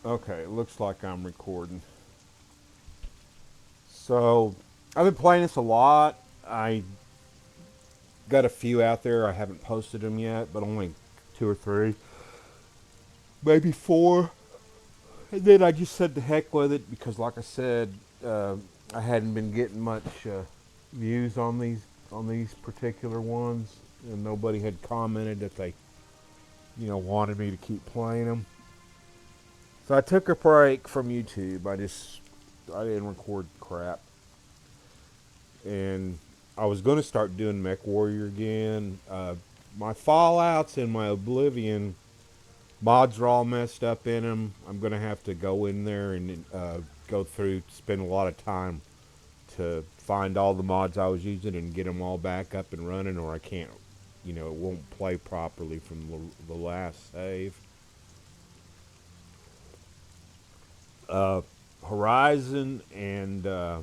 Okay, it looks like I'm recording. So, I've been playing this a lot. I got a few out there. I haven't posted them yet, but only two or three, maybe four. And then I just said the heck with it because, like I said, I hadn't been getting much views on these particular ones, and nobody had commented that they, wanted me to keep playing them. So I took a break from YouTube. I didn't record crap, and I was going to start doing Mech Warrior again. My Fallouts and my Oblivion mods are all messed up in them. I'm going to have to go in there and go through, spend a lot of time to find all the mods I was using and get them all back up and running, or I can't, it won't play properly from the last save. Uh, Horizon and uh,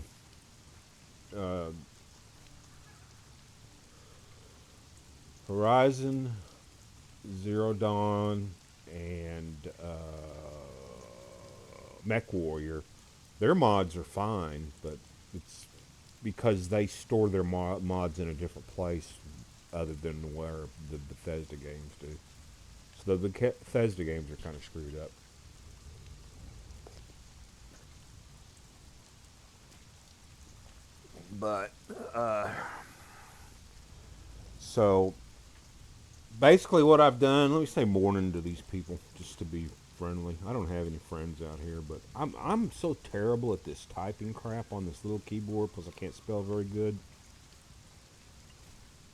Horizon Zero Dawn and Mech Warrior, their mods are fine, but it's because they store their mods in a different place other than where the Bethesda games do. So the Bethesda games are kind of screwed up. But so basically, what I've done, let me say morning to these people just to be friendly. I don't have any friends out here, but I'm so terrible at this typing crap on this little keyboard because I can't spell very good.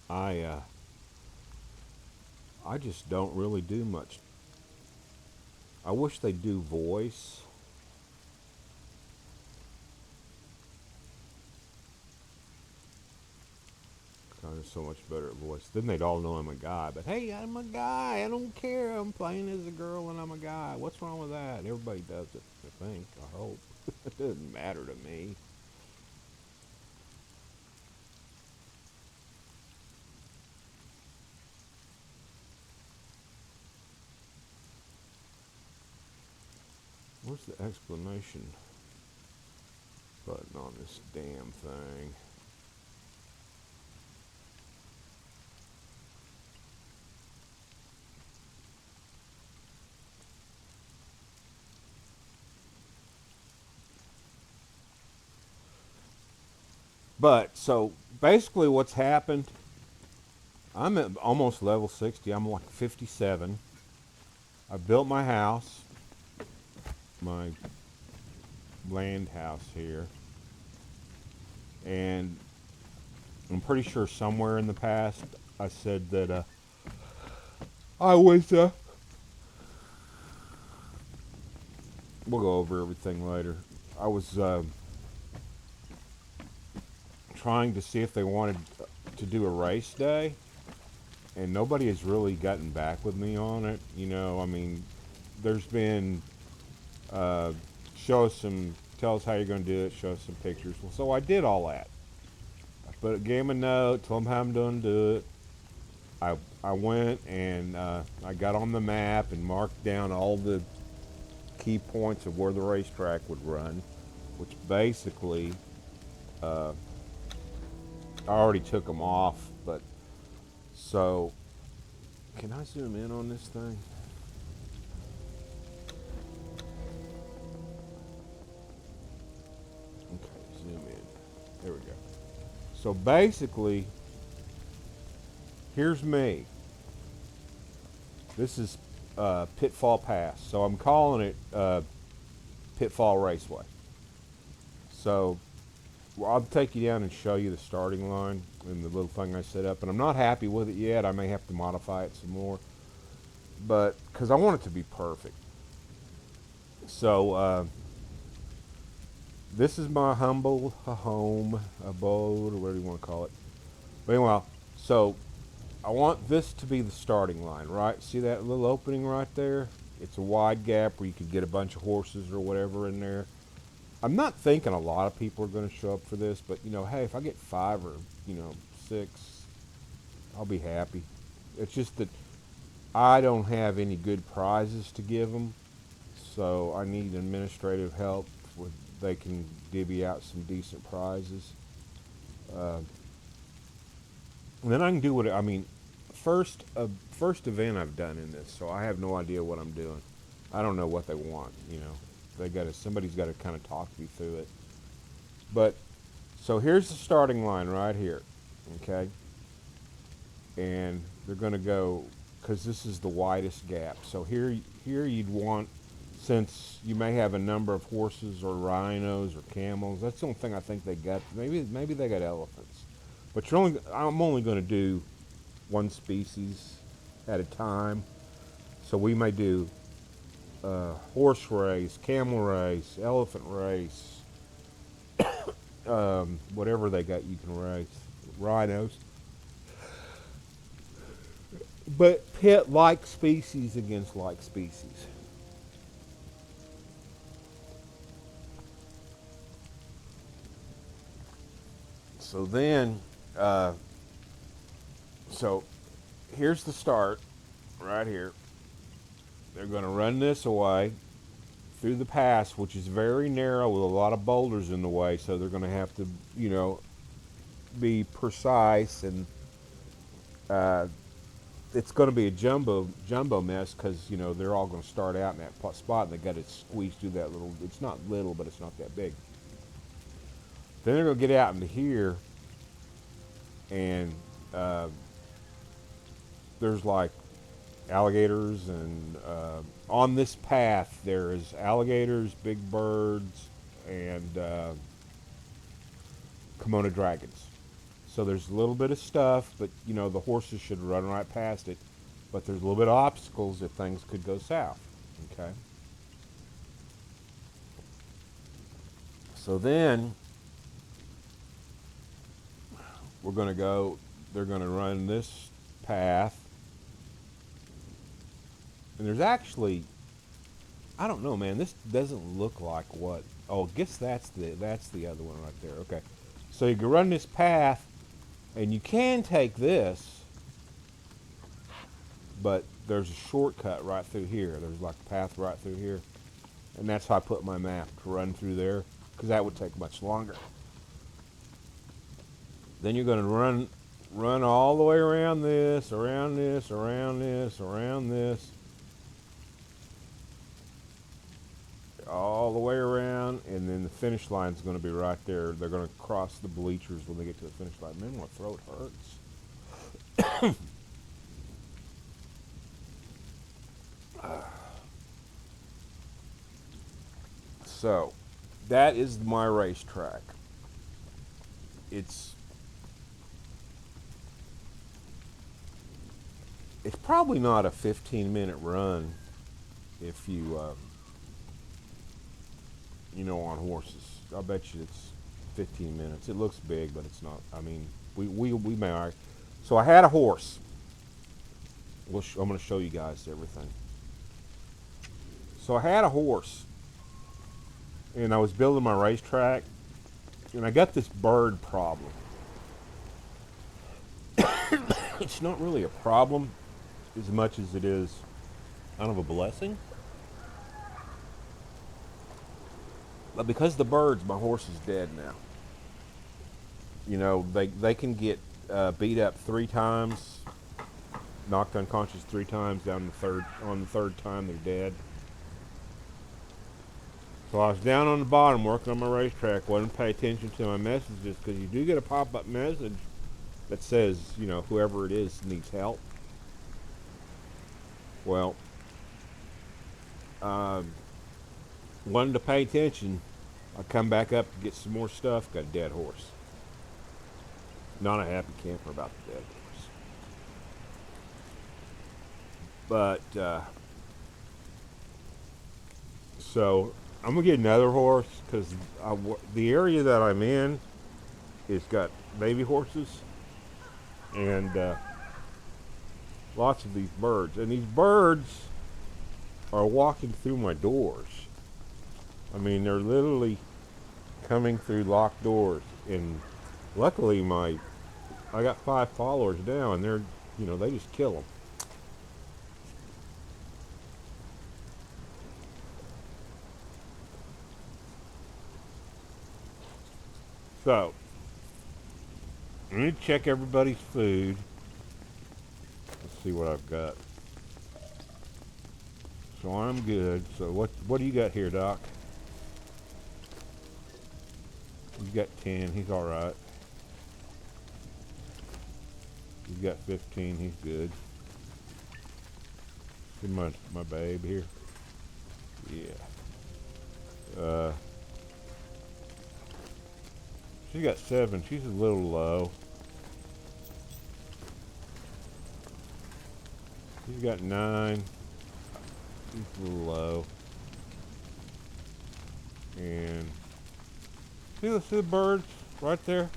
I uh, I just don't really do much. I wish they do voice. Kind of so much better at voice. Then they'd all know I'm a guy. But hey, I'm a guy. I don't care. I'm playing as a girl and I'm a guy. What's wrong with that? Everybody does it. I think. I hope. It doesn't matter to me. Where's the explanation button on this damn thing? But so basically, what's happened? I'm at almost level 60. I'm like 57. I built my house, my land house here, and I'm pretty sure somewhere in the past I said that I was. We'll go over everything later. I was trying to see if they wanted to do a race day, and nobody has really gotten back with me on it. I mean, there's been uh, show us some, tell us how you're going to do it, show us some pictures. Well, so I did all that. I gave them a note, told them how I'm going to do it. I went and I got on the map and marked down all the key points of where the racetrack would run, which basically uh, I already took them off. But so, can I zoom in on this thing? Okay, zoom in. There we go. So basically, here's me. This is Pitfall Pass. So I'm calling it Pitfall Raceway. So I'll take you down and show you the starting line and the little thing I set up. And I'm not happy with it yet. I may have to modify it some more. But because I want it to be perfect. So this is my humble home, abode, or whatever you want to call it. But anyway, so I want this to be the starting line, right? See that little opening right there? It's a wide gap where you could get a bunch of horses or whatever in there. I'm not thinking a lot of people are going to show up for this, but hey, if I get 5 or six, I'll be happy. It's just that I don't have any good prizes to give them, so I need administrative help where they can divvy out some decent prizes. Uh, and then I can do what I mean. First event I've done in this, so I have no idea what I'm doing. I don't know what they want. You know, somebody's got to kind of talk me through it. But so here's the starting line right here, okay? And they're going to go because this is the widest gap. So here you'd want, since you may have a number of horses or rhinos or camels. That's the only thing I think they got. Maybe they got elephants, but I'm only going to do one species at a time. So we may do horse race, camel race, elephant race, whatever they got you can race, rhinos. But pit like species against like species. So then, so here's the start, right here. They're going to run this away through the pass, which is very narrow with a lot of boulders in the way. So they're going to have to, be precise, and it's going to be a jumbo mess because they're all going to start out in that spot, and they got to squeeze through that little. It's not little, but it's not that big. Then they're going to get out into here, and there's like alligators, and on this path there is alligators, big birds, and Komodo dragons. So there's a little bit of stuff, but the horses should run right past it. But there's a little bit of obstacles if things could go south. Okay. So then we're going to go. They're going to run this path, and there's actually, I don't know, man. This doesn't look like what. Oh, I guess that's the other one right there. Okay. So you can run this path. And you can take this, but there's a shortcut right through here. There's like a path right through here. And that's how I put my map, to run through there, because that would take much longer. Then you're going to run all the way around this, around this, around this, around this. All the way around, and then the finish line is going to be right there. They're going to cross the bleachers when they get to the finish line. Man, my throat hurts. So, that is my racetrack. It's probably not a 15-minute run if you on horses. I bet you it's 15 minutes. It looks big, but it's not. I mean, we may. All right. So I had a horse. I'm going to show you guys everything. So I had a horse, and I was building my racetrack, and I got this bird problem. It's not really a problem as much as it is kind of a blessing. But because the birds, my horse is dead now. They can get beat up 3 times, knocked unconscious 3 times, on the third time they're dead. So I was down on the bottom working on my racetrack, wasn't paying attention to my messages, because you do get a pop-up message that says, whoever it is needs help. Well, wanted to pay attention. I come back up to get some more stuff, got a dead horse. Not a happy camper about the dead horse. But, so I'm going to get another horse, because the area that I'm in has got baby horses and lots of these birds. And these birds are walking through my doors. I mean, they're literally coming through locked doors, and luckily I got 5 followers now, and they're, they just kill them. So, I need to check everybody's food. Let's see what I've got. So I'm good. So what do you got here, Doc? You got 10. He's all right. You got 15. He's good. Give my babe here. Yeah. She got 7. She's a little low. She's got 9. She's a little low. And see the birds right there?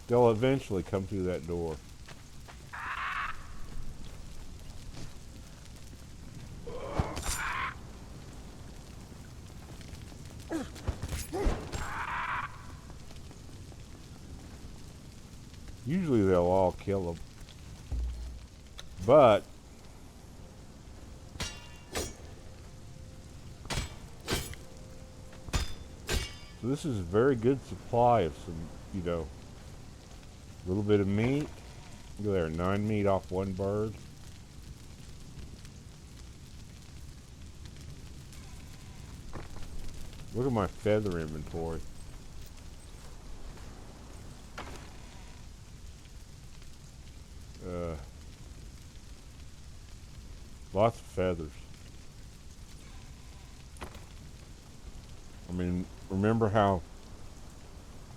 They'll eventually come through that door. Usually they'll all kill them. But so this is a very good supply of some, a little bit of meat. Look there, 9 meat off one bird. Look at my feather inventory. Lots of feathers. I mean, remember how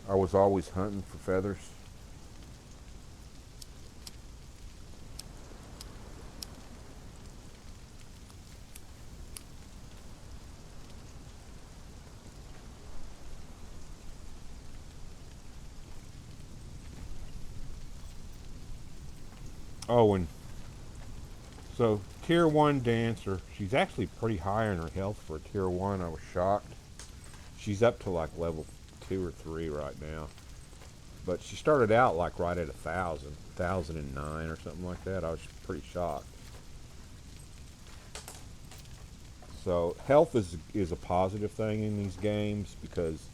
I was always hunting for feathers? Oh, and so tier 1 dancer, she's actually pretty high on her health for a tier 1. I was shocked. She's up to like level 2 or 3 right now. But she started out like right at 1,009 or something like that. I was pretty shocked. So health is a positive thing in these games because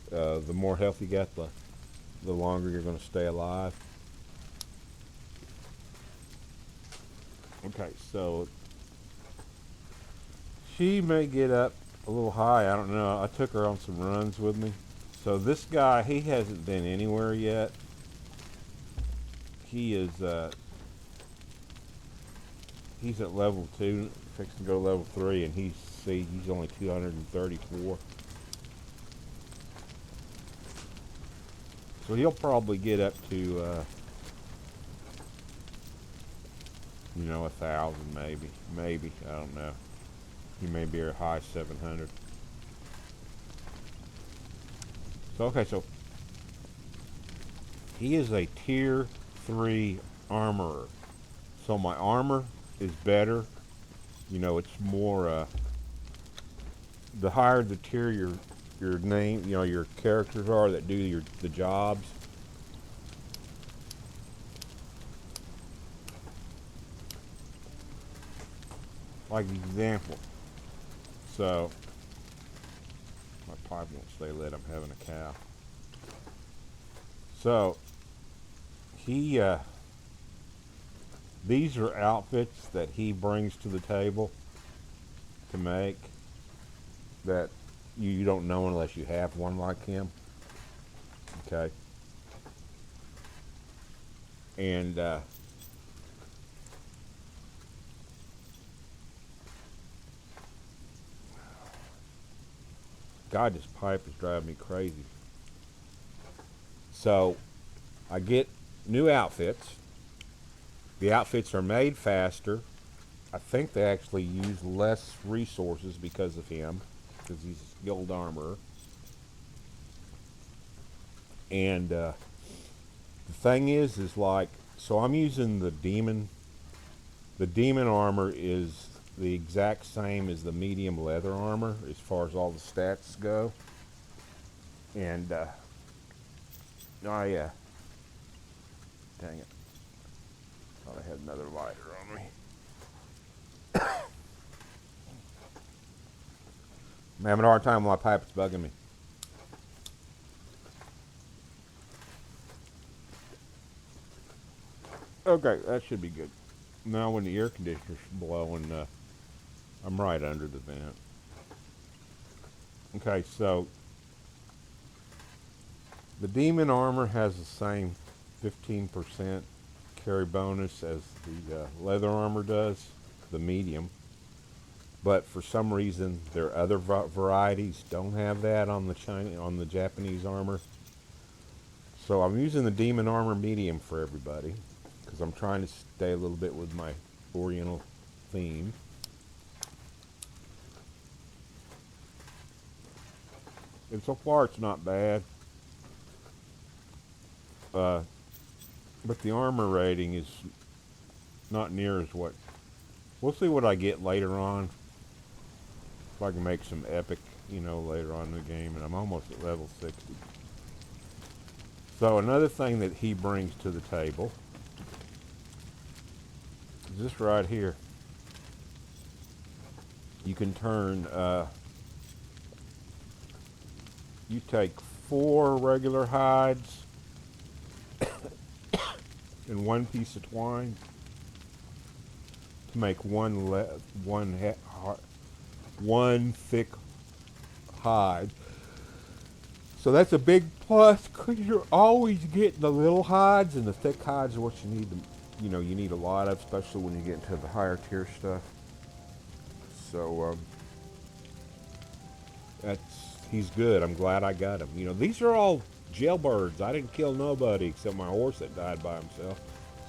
the more health you get, the longer you're going to stay alive. Okay, so she may get up a little high. I don't know. I took her on some runs with me. So this guy, he hasn't been anywhere yet. He is he's at level 2, fixing to go level 3, and he's only 234. So he'll probably get up to 1,000 maybe, I don't know. He may be a high 700. So he is a tier 3 armorer. So my armor is better. It's more, the higher the tier your name, your characters are that do the jobs. Like example. So my pipe won't stay lit. I'm having a cow. So these are outfits that he brings to the table to make that you don't know unless you have one like him. Okay. And God, this pipe is driving me crazy. So I get new outfits. The outfits are made faster. I think they actually use less resources because of him, because he's a skilled armorer. And the thing is like, so I'm using the demon. The demon armor is the exact same as the medium leather armor as far as all the stats go. And dang it. Thought I had another lighter on me. I'm having a hard time with my pipe, it's bugging me. Okay, that should be good. Now when the air conditioner's blowing, I'm right under the vent. Okay, so the demon armor has the same 15% carry bonus as the leather armor does, the medium. But for some reason, their other varieties don't have that on the Japanese armor. So I'm using the demon armor medium for everybody because I'm trying to stay a little bit with my Oriental theme. And so far, it's not bad. But the armor rating is not near as what. We'll see what I get later on. If I can make some epic, later on in the game. And I'm almost at level 60. So another thing that he brings to the table is this right here. You can turn, you take 4 regular hides and 1 piece of twine to make one thick hide. So that's a big plus because you're always getting the little hides, and the thick hides are what you need to, you need a lot of, especially when you get into the higher tier stuff. So he's good. I'm glad I got him. These are all jailbirds. I didn't kill nobody except my horse that died by himself.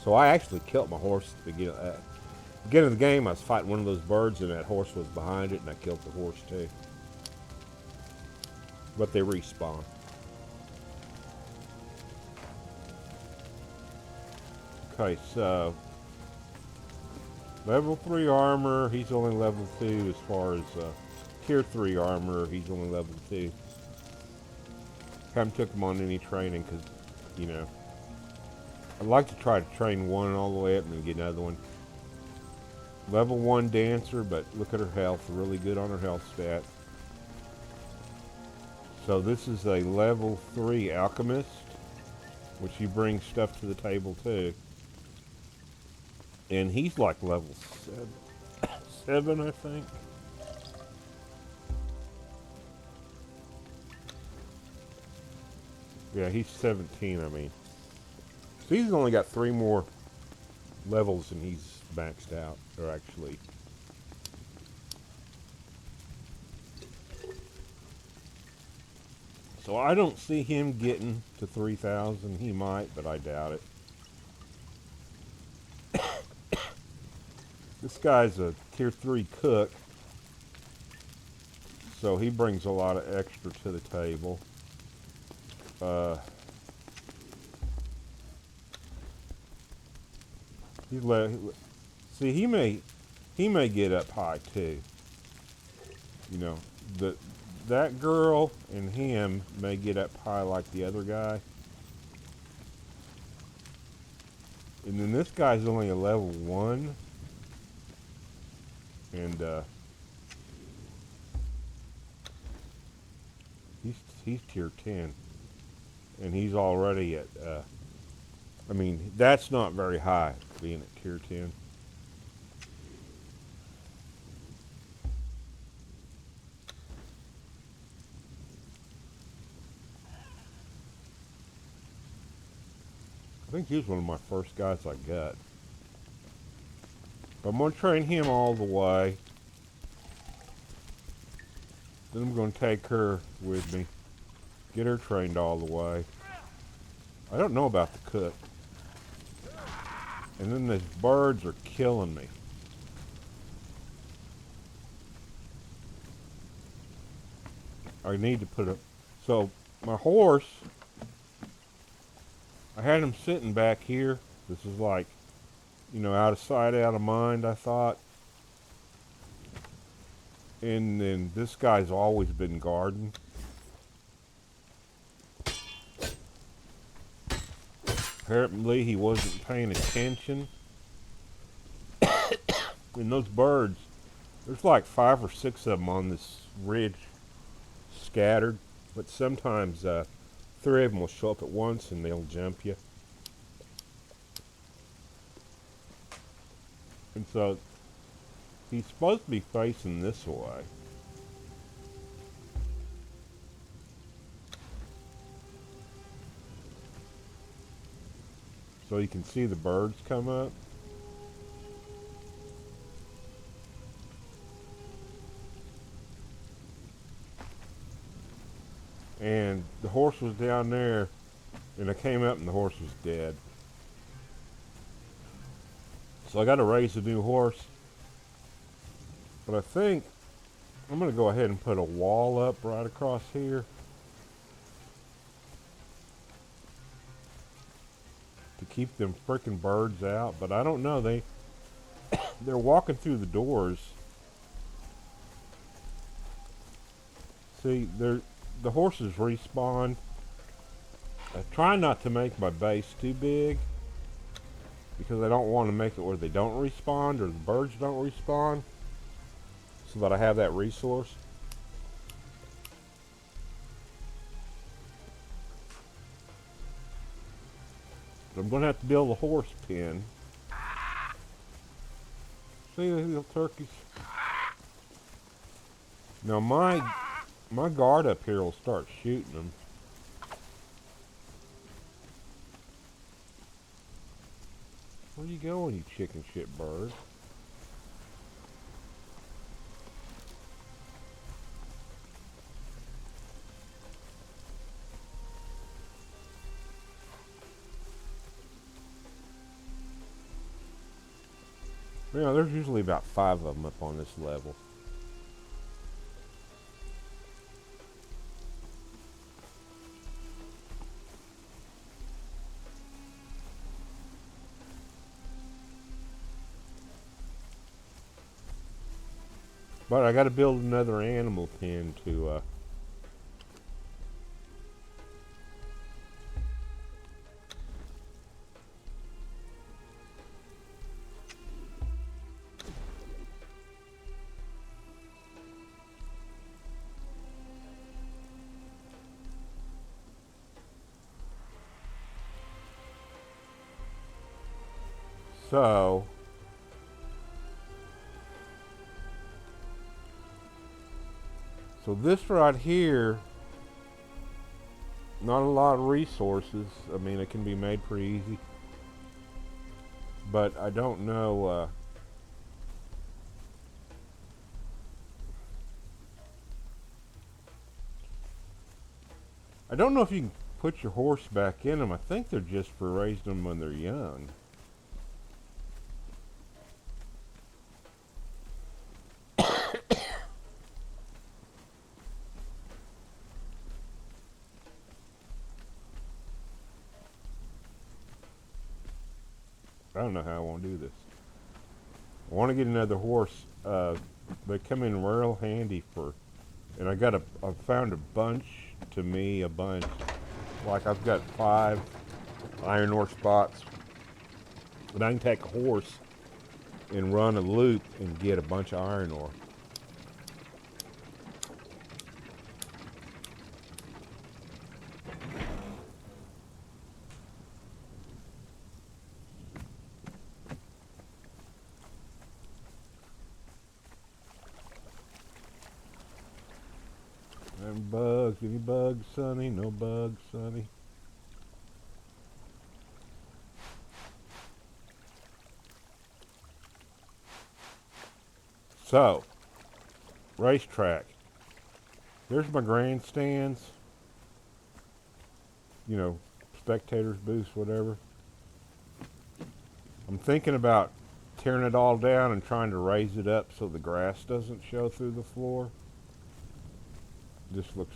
So I actually killed my horse at the beginning of the game. I was fighting one of those birds, and that horse was behind it, and I killed the horse too. But they respawn. Okay, so level 3 armor, he's only level 2 as far as tier 3 armor, he's only level 2. Haven't took him on any training because, I'd like to try to train one all the way up and then get another one. Level 1 dancer, but look at her health, really good on her health stats. So this is a level 3 alchemist, which he brings stuff to the table too. And he's like level 7, I think. Yeah, he's 17, I mean. So he's only got 3 more levels and he's maxed out, or actually. So I don't see him getting to 3,000. He might, but I doubt it. This guy's a tier 3 cook, so he brings a lot of extra to the table. See, he may get up high too. That girl and him may get up high like the other guy. And then this guy's only a level 1. And he's tier 10. And he's already at, I mean, that's not very high, being at tier 10. I think he's one of my first guys I got. But I'm going to train him all the way. Then I'm going to take her with me. Get her trained all the way. I don't know about the cook. And then these birds are killing me. I need to put a... So, my horse... I had him sitting back here. This is like, out of sight, out of mind, I thought. And then this guy's always been guarding. Apparently he wasn't paying attention. And those birds, there's like 5 or 6 of them on this ridge scattered. But sometimes 3 of them will show up at once and they'll jump you. And so he's supposed to be facing this way. So you can see the birds come up. And the horse was down there, and I came up and the horse was dead. So I got to raise a new horse. But I think I'm going to go ahead and put a wall up right across here to keep them frickin' birds out. But I don't know, they're walking through the doors. See, the horses respawn. I try not to make my base too big because I don't want to make it where they don't respawn or the birds don't respawn, so that I have that resource. But I'm going to have to build a horse pen. See the little turkeys? Now my guard up here will start shooting them. Where you going, you chicken shit bird? You know, there's usually about 5 of them up on this level. But I got to build another animal pen to so this right here, not a lot of resources. I mean, it can be made pretty easy. But I don't know, I don't know if you can put your horse back in them. I think they're just for raising them when they're young. I don't know how I want to do this. I want to get another horse. They come in real handy for, and I found a bunch, a bunch. Like I've got 5 iron ore spots, but I can take a horse and run a loop and get a bunch of iron ore. And bugs, any bugs, Sonny? No bugs, Sonny. So, racetrack. There's my grandstands. You know, spectators booths, whatever. I'm thinking about tearing it all down and trying to raise it up so the grass doesn't show through the floor. This looks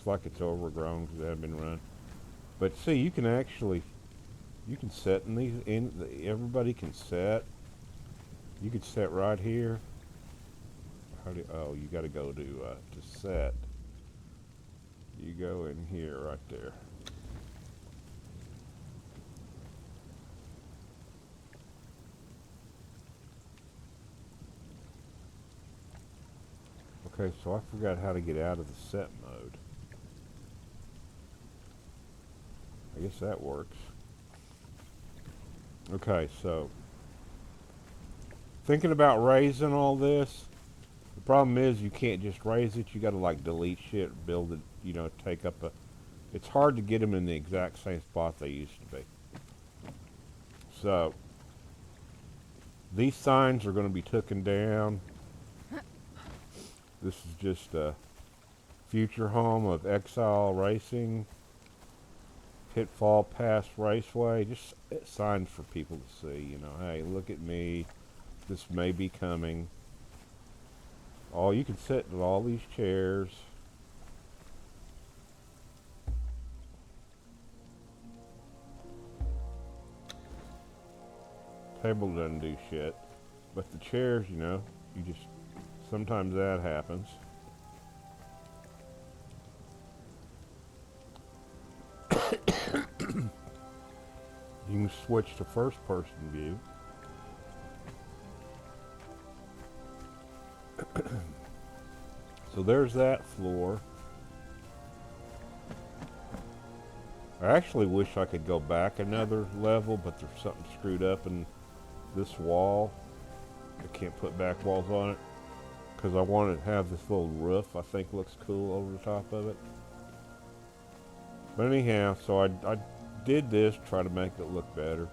like it's overgrown because it hasn't been run. But see, you can set in these. Everybody can set. You could set right here. You got to go to set. You go in here right there. Okay, so I forgot how to get out of the set mode. I guess that works. Okay, so Thinking about raising all this. The problem is you can't just raise it. You got to like delete shit, build it. You know, take up a. It's hard to get them in the exact same spot they used to be. So these signs are going to be taken down. This is just a future home of Exile Racing, Pitfall Pass Raceway. Just signs for people to see. You know, hey, look at me. This may be coming. Oh, you can sit in all these chairs. Table doesn't do shit. But the chairs, you know, you just, sometimes that happens. You can switch to first person view. So there's that floor. I actually wish I could go back another level, but there's something screwed up in this wall. I can't put back walls on it because I want to have this little roof I think looks cool over the top of it. But anyhow, so I did this, try to make it look better.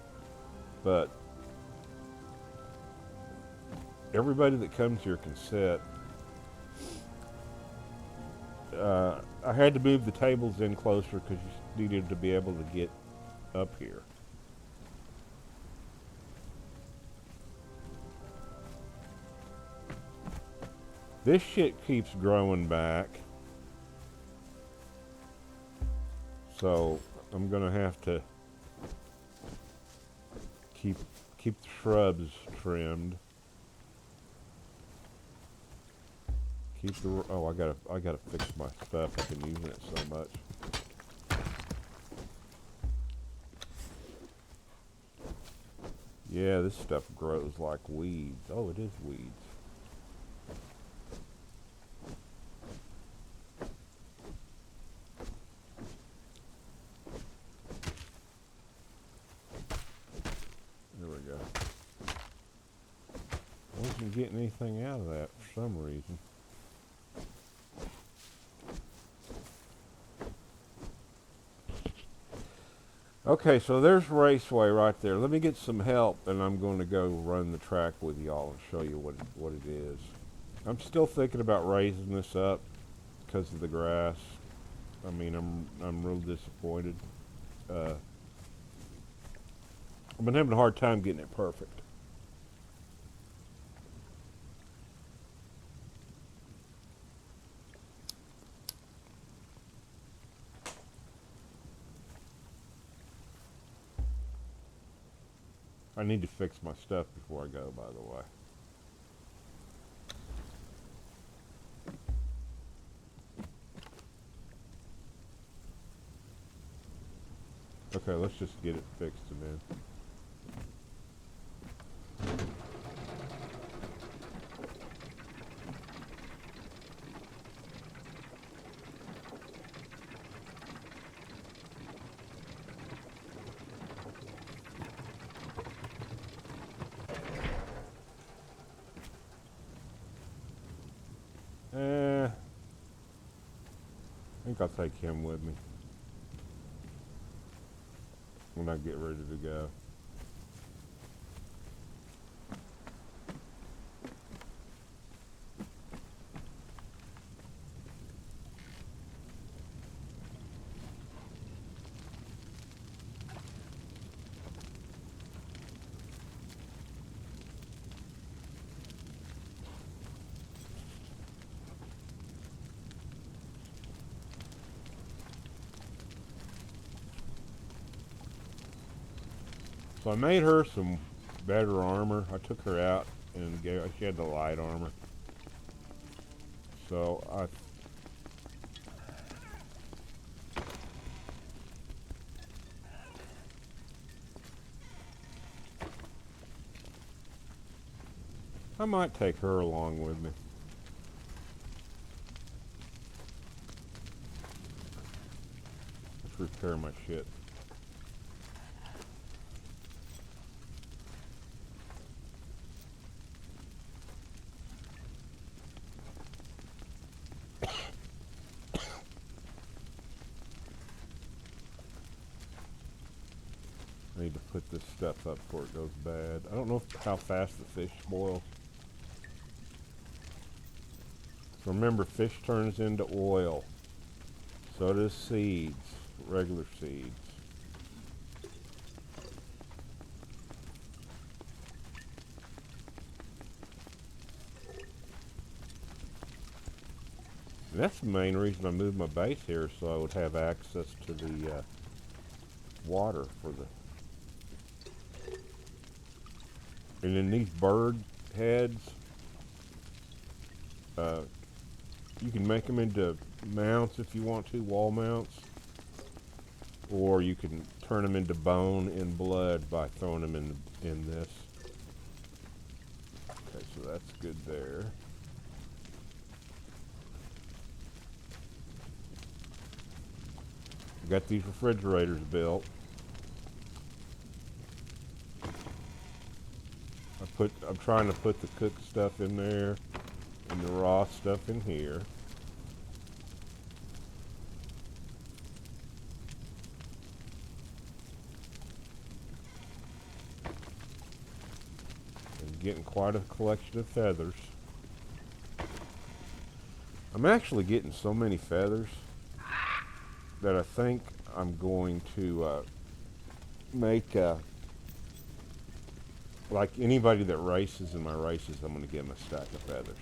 But everybody that comes here can sit. I had to move the tables in closer because you needed to be able to get up here. This shit keeps growing back. So I'm gonna have to keep the shrubs trimmed. Keep the I gotta fix my stuff. I've been using it so much. Yeah, this stuff grows like weeds. Oh, it is weeds. There we go. I wasn't getting anything out of that for some reason. Okay, so there's Raceway right there. Let me get some help, and I'm going to go run the track with y'all and show you what it is. I'm still thinking about raising this up because of the grass. I mean, I'm real disappointed. I've been having a hard time getting it perfect. I need to fix my stuff before I go, by the way. Okay, let's just get it fixed and then. I think I'll take him with me when I get ready to go. So I made her some better armor. I took her out and she had the light armor. So I might take her along with me. Let's repair my shit. need to put this stuff up before it goes bad. I don't know how fast the fish boils. So remember, fish turns into oil. So does seeds, regular seeds. And that's the main reason I moved my base here, so I would have access to the water for the... And then these bird heads, you can make them into mounts if you want to, wall mounts. Or you can turn them into bone and blood by throwing them in this. Okay, so that's good there. Got these refrigerators built. I'm trying to put the cooked stuff in there and the raw stuff in here. And getting quite a collection of feathers. I'm actually getting so many feathers that I think I'm going to make, like anybody that races in my races, I'm going to give them a stack of feathers.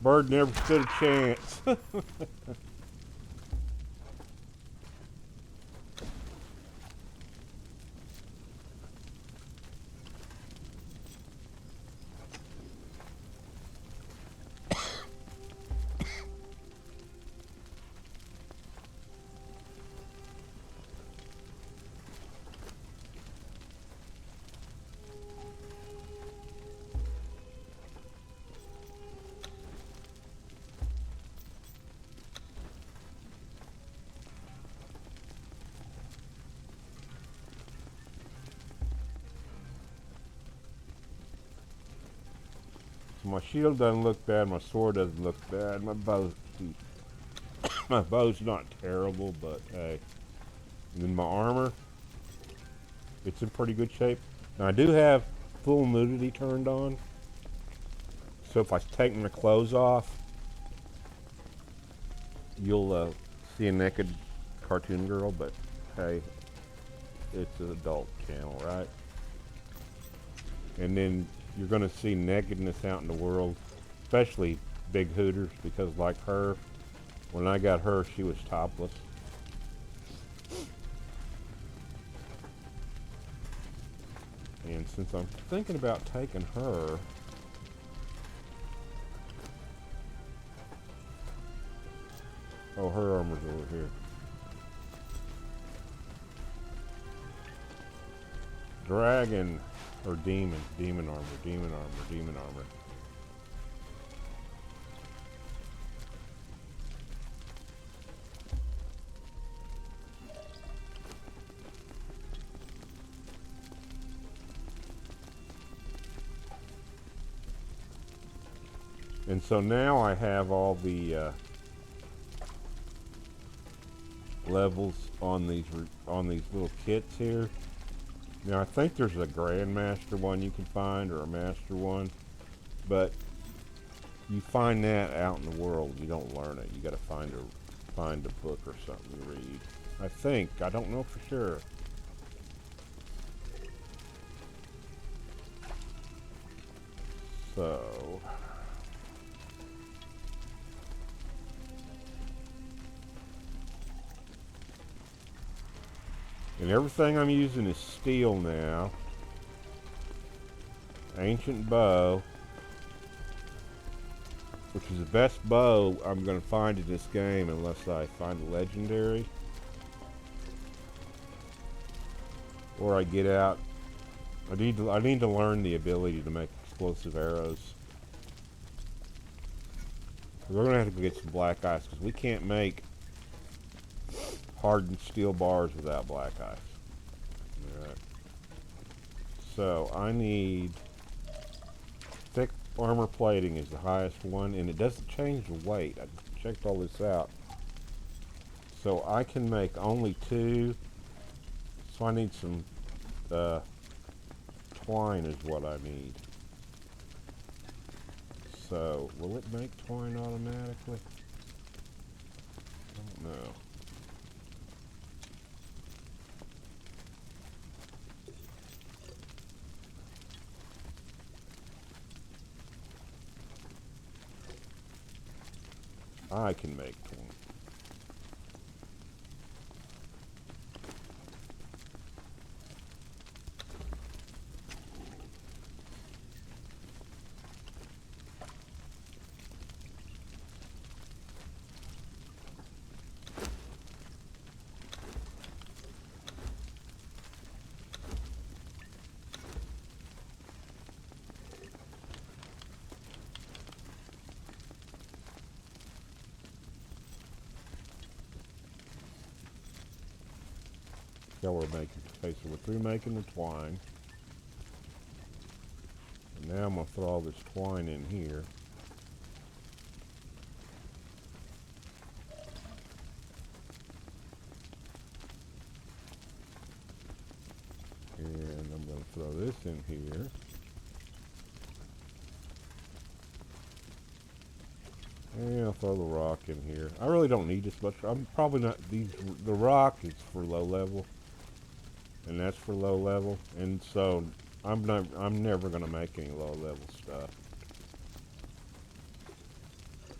Bird never stood a chance. My shield doesn't look bad, my sword doesn't look bad, my bow's not terrible, but hey. And then my armor, it's in pretty good shape. Now I do have full nudity turned on, so if I take my clothes off, you'll see a naked cartoon girl, but hey, it's an adult channel, right? And then you're going to see nakedness out in the world, especially big hooters, because like her, when I got her, she was topless. And since I'm thinking about taking her, oh, her armor's over here. Dragon. Or demon armor. And so now I have all the levels on these little kits here. Now I think there's a Grandmaster one you can find, or a Master one, but you find that out in the world. You don't learn it. You got to find a book or something to read. I think. I don't know for sure. So and everything I'm using is steel now. Ancient bow, which is the best bow I'm going to find in this game unless I find a legendary. Or I get out. I need to learn the ability to make explosive arrows. We're going to have to get some black ice because we can't make hardened steel bars without black ice. Alright. So I need thick armor plating is the highest one, and it doesn't change the weight. I checked all this out. So I can make only 2. So I need some twine is what I need. So will it make twine automatically? I don't know. I can make twine. So we're making, okay, so we're through making the twine. And now I'm going to throw all this twine in here. And I'm going to throw this in here. And I'll throw the rock in here. I really don't need this much. I'm probably not, the rock is for low level. And that's for low level. And so I'm never going to make any low level stuff.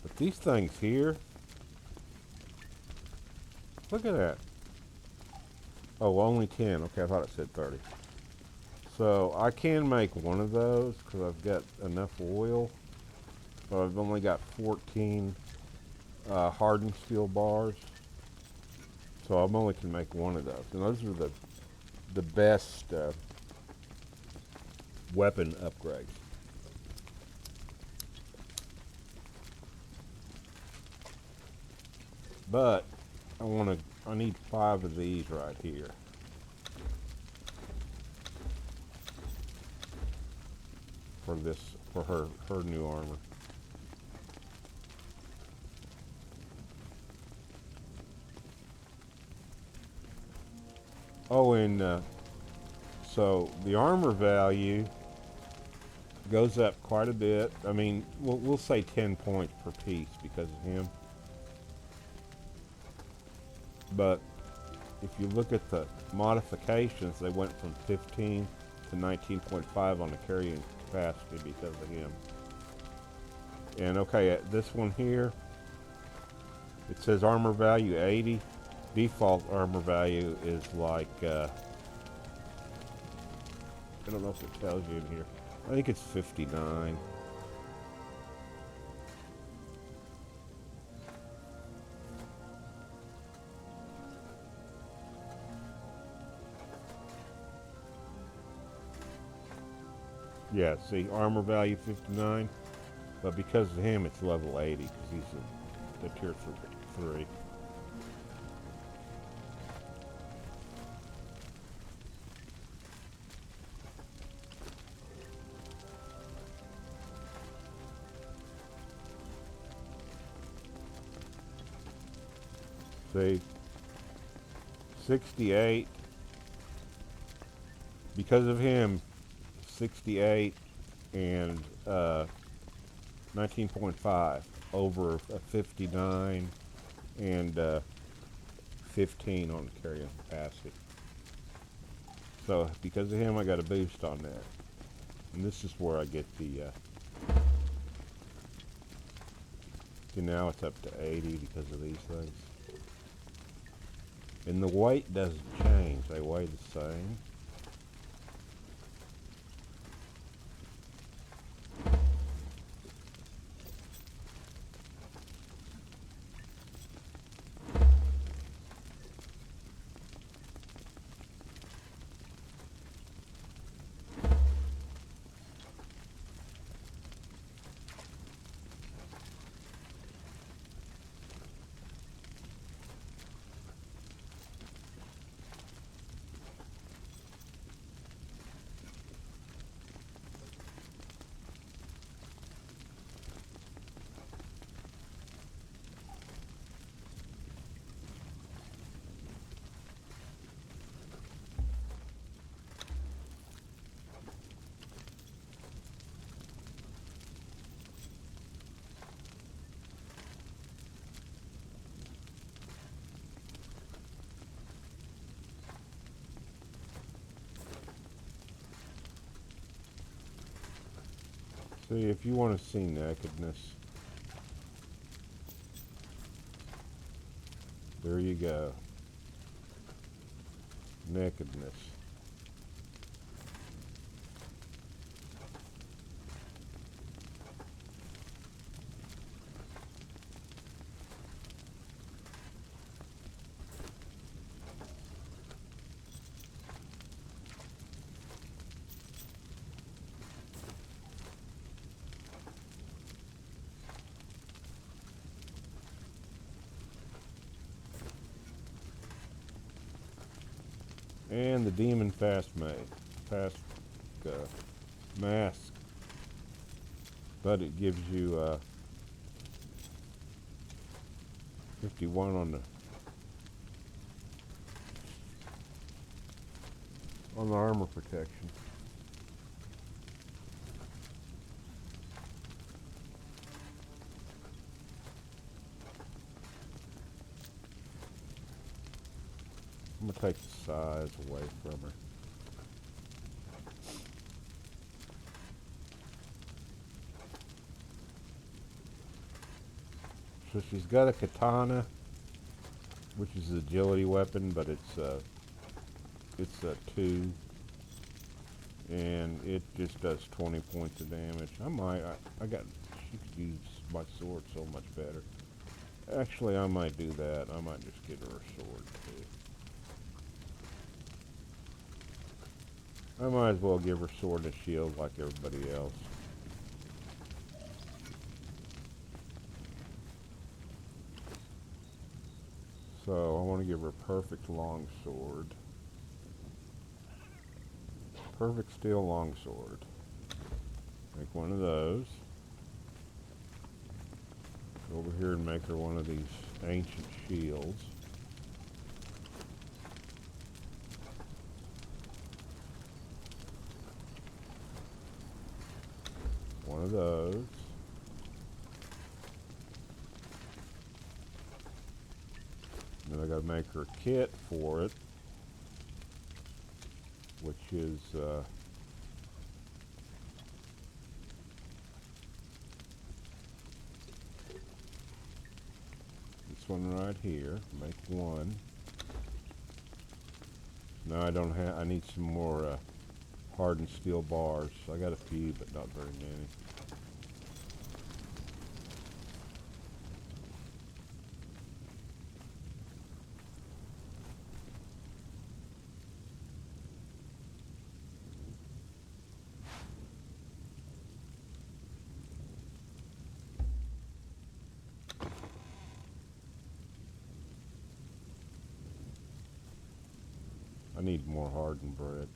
But these things here, look at that. Oh, only 10. Okay, I thought it said 30. So I can make one of those because I've got enough oil. But I've only got 14 hardened steel bars. So I'm only can make one of those. And those are the best weapon upgrades. But I need 5 of these right here. For her new armor. Oh, and so the armor value goes up quite a bit. I mean, we'll say 10 points per piece because of him. But if you look at the modifications, they went from 15 to 19.5 on the carrying capacity because of him. And okay, at this one here, it says armor value 80. Default armor value is like, I don't know if it tells you in here. I think it's 59. Yeah, see, armor value 59. But because of him, it's level 80 because he's the tier 3. See, 68. Because of him, 68 and 19.5 over a 59 and 15 on the carrying capacity. So because of him, I got a boost on that. And this is where I get the, now it's up to 80 because of these things. And the weight doesn't change, they weigh the same. See, if you want to see nakedness, there you go. Nakedness. And the demon fast mask, but it gives you 51 on the armor protection. I'm gonna take the size away from her. So she's got a katana, which is an agility weapon, but it's a 2, and it just does 20 points of damage. She could use my sword so much better. Actually, I might do that. I might just get her a sword too. I might as well give her sword and shield like everybody else. So I want to give her a perfect long sword. Perfect steel long sword. Make one of those. Go over here and make her one of these ancient shields. One of those. Then I gotta make her a kit for it, which is this one right here. Make one. Now I need some more hardened steel bars. I got a few, but not very many. I need more hardened bread.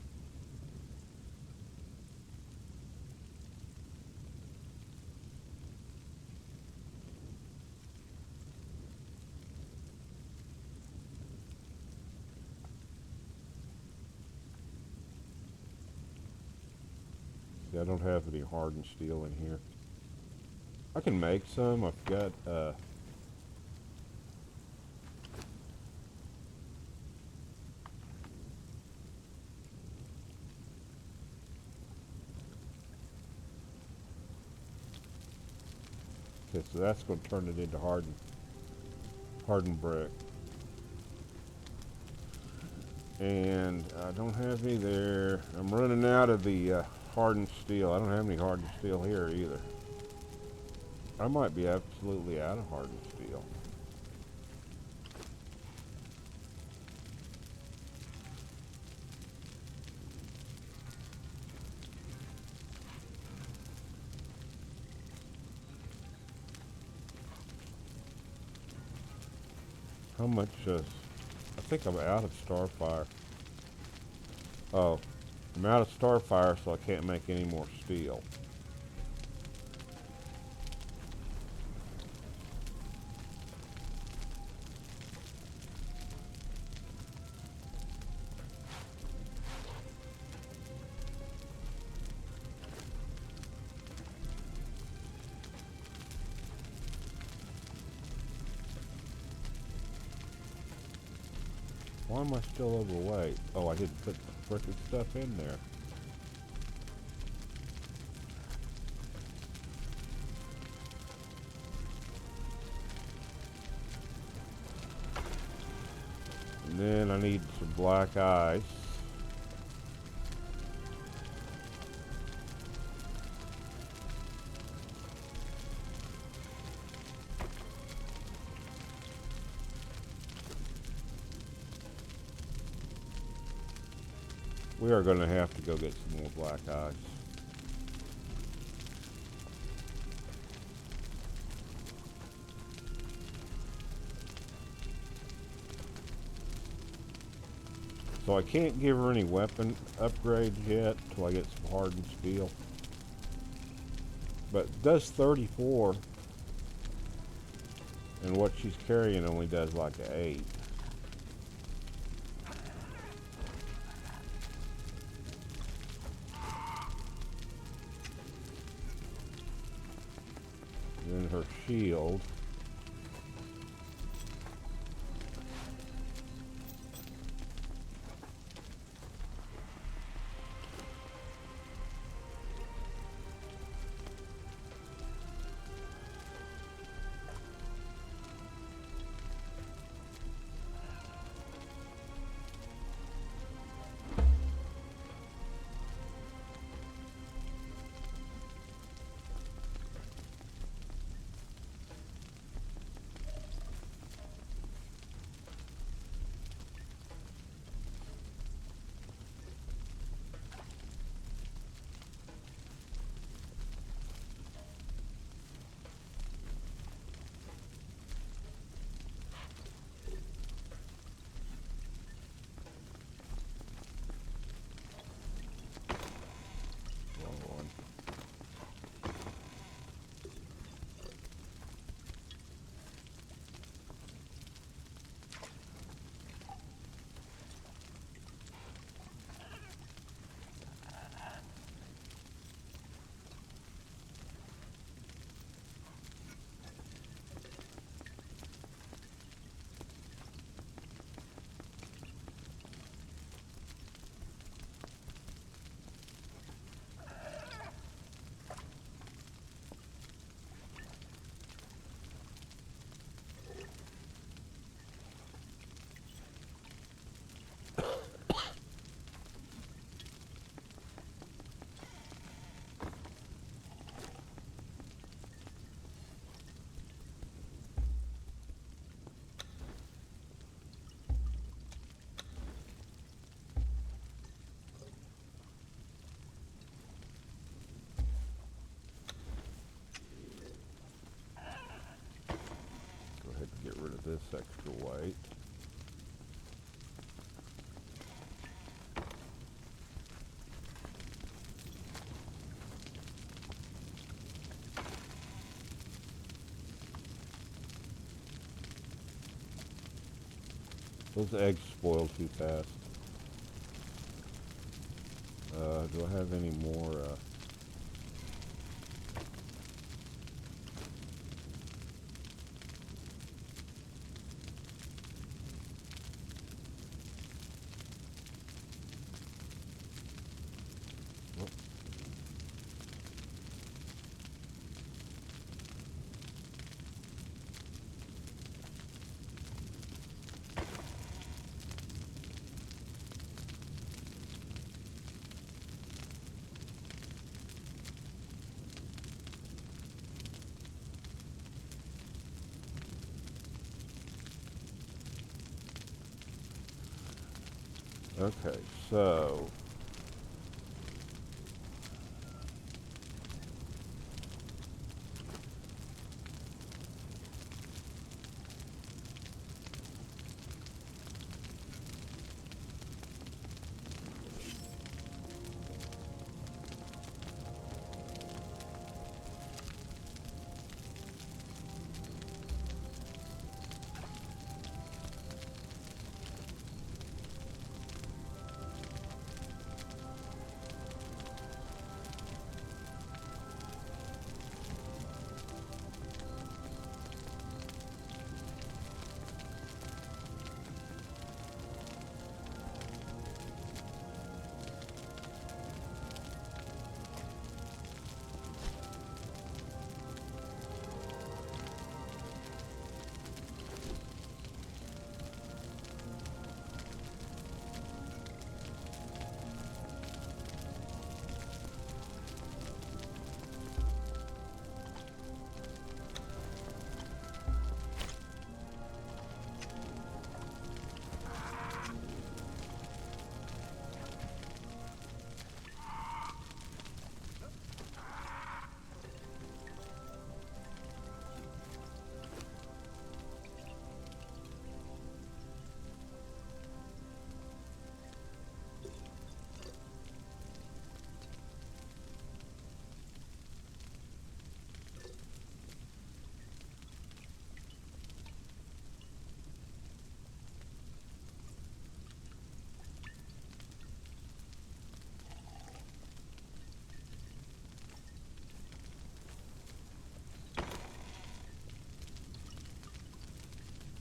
See, I don't have any hardened steel in here. I can make some. I've got okay, so that's going to turn it into hardened brick. And I don't have any there. I'm running out of the hardened steel. I don't have any hardened steel here either. I might be absolutely out of hardened steel. How much, I think I'm out of Starfire. Oh, I'm out of Starfire, so I can't make any more steel. Why am I still overweight? Oh, I didn't put the frickin' stuff in there. And then I need some black ice. We are going to have to go get some more black ice. So I can't give her any weapon upgrades yet till I get some hardened steel. But it does 34, and what she's carrying only does like an 8. Then her shield. Get rid of this extra weight. Those eggs spoil too fast. Do I have any more? Okay, so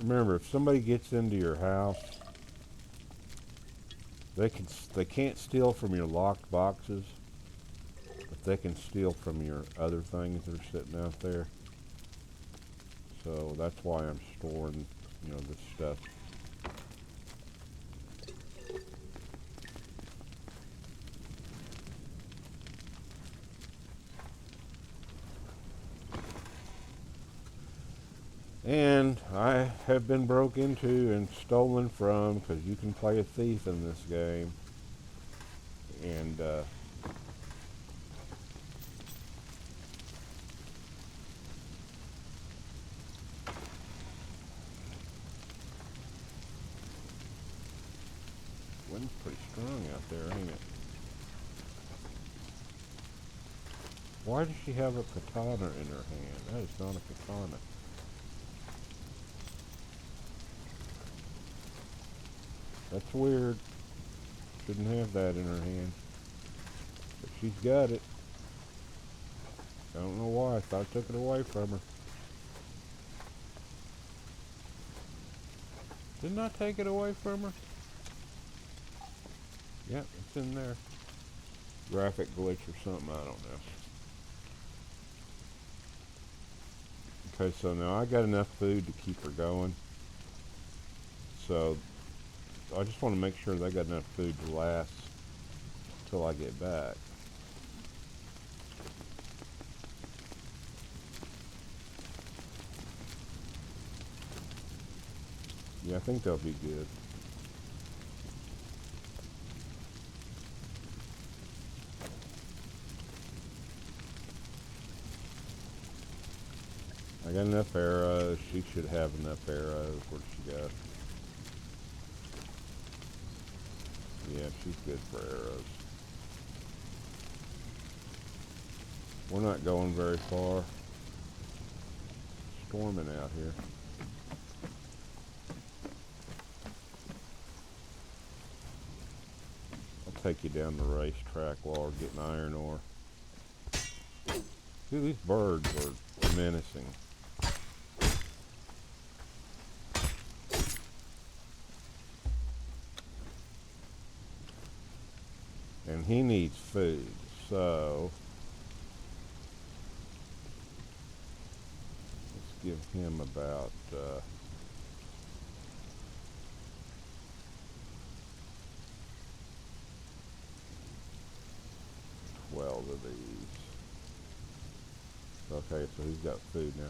Remember, if somebody gets into your house, they can't steal from your locked boxes, but they can steal from your other things that are sitting out there. So that's why I'm storing, this stuff. And I have been broke into and stolen from, because you can play a thief in this game. And wind's pretty strong out there, ain't it? Why does she have a katana in her hand? That is not a katana. That's weird. Shouldn't have that in her hand. But she's got it. I don't know why. I thought I took it away from her. Didn't I take it away from her? Yep, it's in there. Graphic glitch or something, I don't know. Okay, so now I got enough food to keep her going. So I just want to make sure they got enough food to last till I get back. Yeah, I think they'll be good. I got enough arrows. She should have enough arrows. Where'd she go? Yeah, she's good for arrows. We're not going very far. Storming out here. I'll take you down the racetrack while we're getting iron ore. Dude, these birds are menacing. And he needs food, so let's give him about 12 of these. Okay, so he's got food now.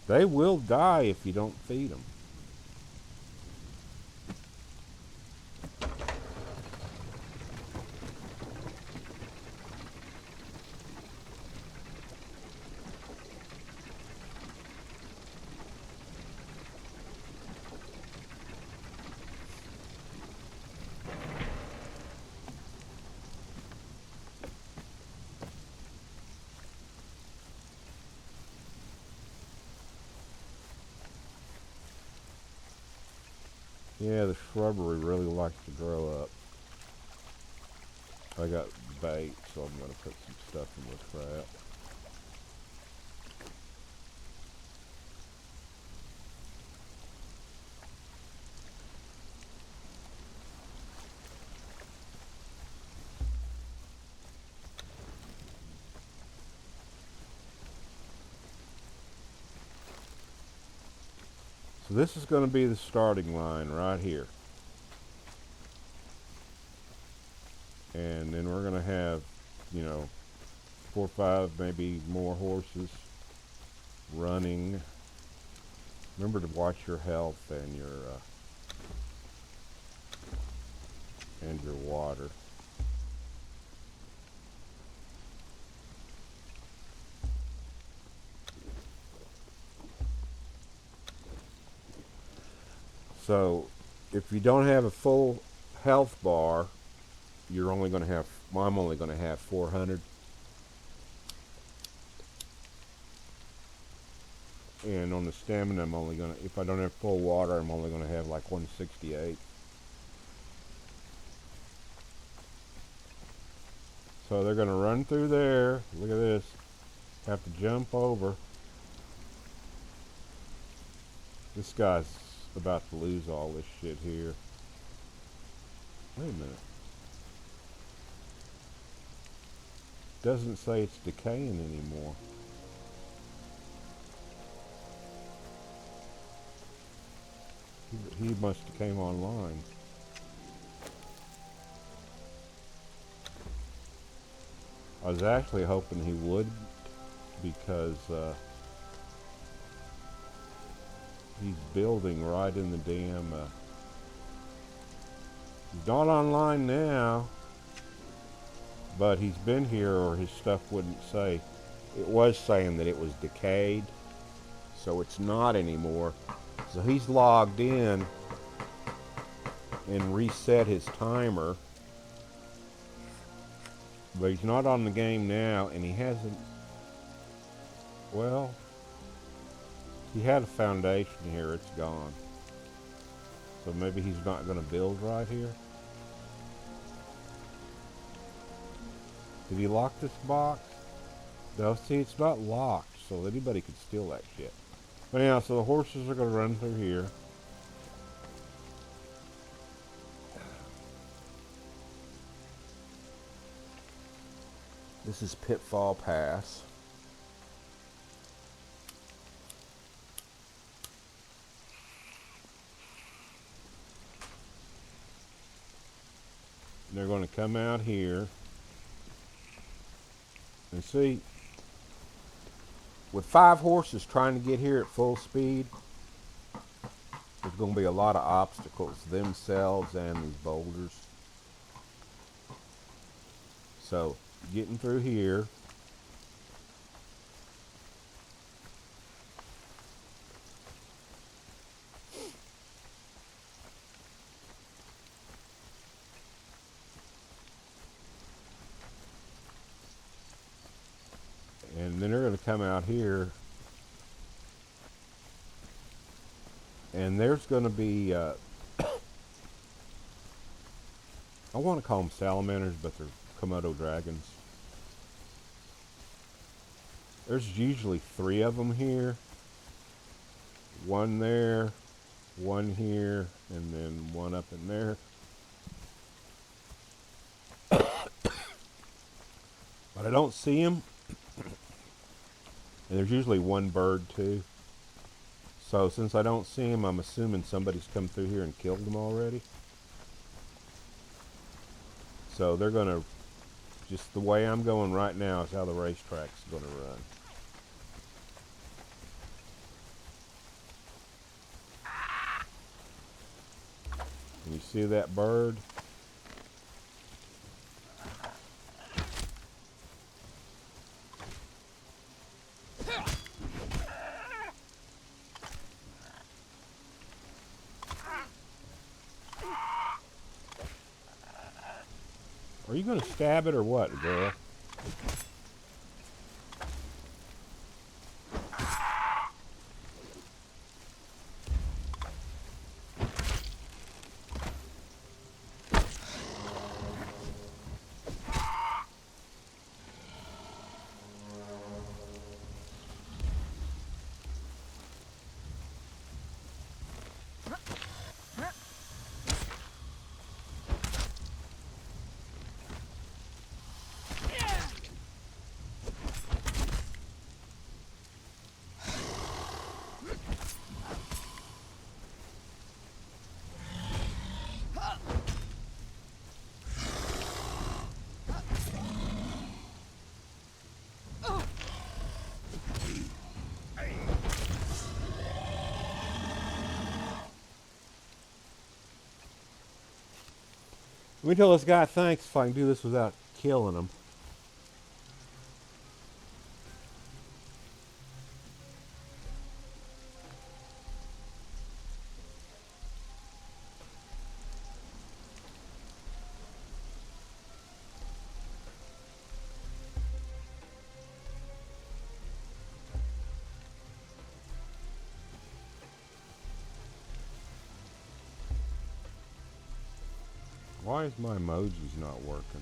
They will die if you don't feed them. Yeah, the shrubbery really likes to grow up. I got bait, so I'm going to put some stuff in the trap. So this is going to be the starting line right here. And then we're going to have, 4 or 5, maybe more horses running. Remember to watch your health and your water. So if you don't have a full health bar, you're only going to have, well, I'm only going to have 400. And on the stamina, I'm only going to, if I don't have full water, I'm only going to have like 168. So they're going to run through there. Look at this. Have to jump over. This guy's about to lose all this shit here. Wait a minute. Doesn't say it's decaying anymore. He must have came online. I was actually hoping he would, because he's building right in the damn... he's not online now, but he's been here, or his stuff wouldn't say. It was saying that it was decayed, so it's not anymore. So he's logged in and reset his timer, but he's not on the game now, and he hasn't... Well, he had a foundation here, it's gone. So maybe he's not going to build right here. Did he lock this box? No, see, it's not locked, so anybody could steal that shit. But anyhow, so the horses are going to run through here. This is Pitfall Pass. And they're going to come out here. And see, with 5 horses trying to get here at full speed, there's going to be a lot of obstacles, themselves and these boulders. So, getting through here. And then they're going to come out here. And there's going to be, I want to call them salamanders, but they're Komodo dragons. There's usually 3 of them here. 1 there, 1 here, and then 1 up in there. But I don't see them. And there's usually 1 bird too. So since I don't see them, I'm assuming somebody's come through here and killed them already. So they're going to, just the way I'm going right now is how the racetrack's going to run. Can you see that bird? Are you going to stab it or what, girl? Let me tell this guy thanks if I can do this without killing him. Why is my emojis not working?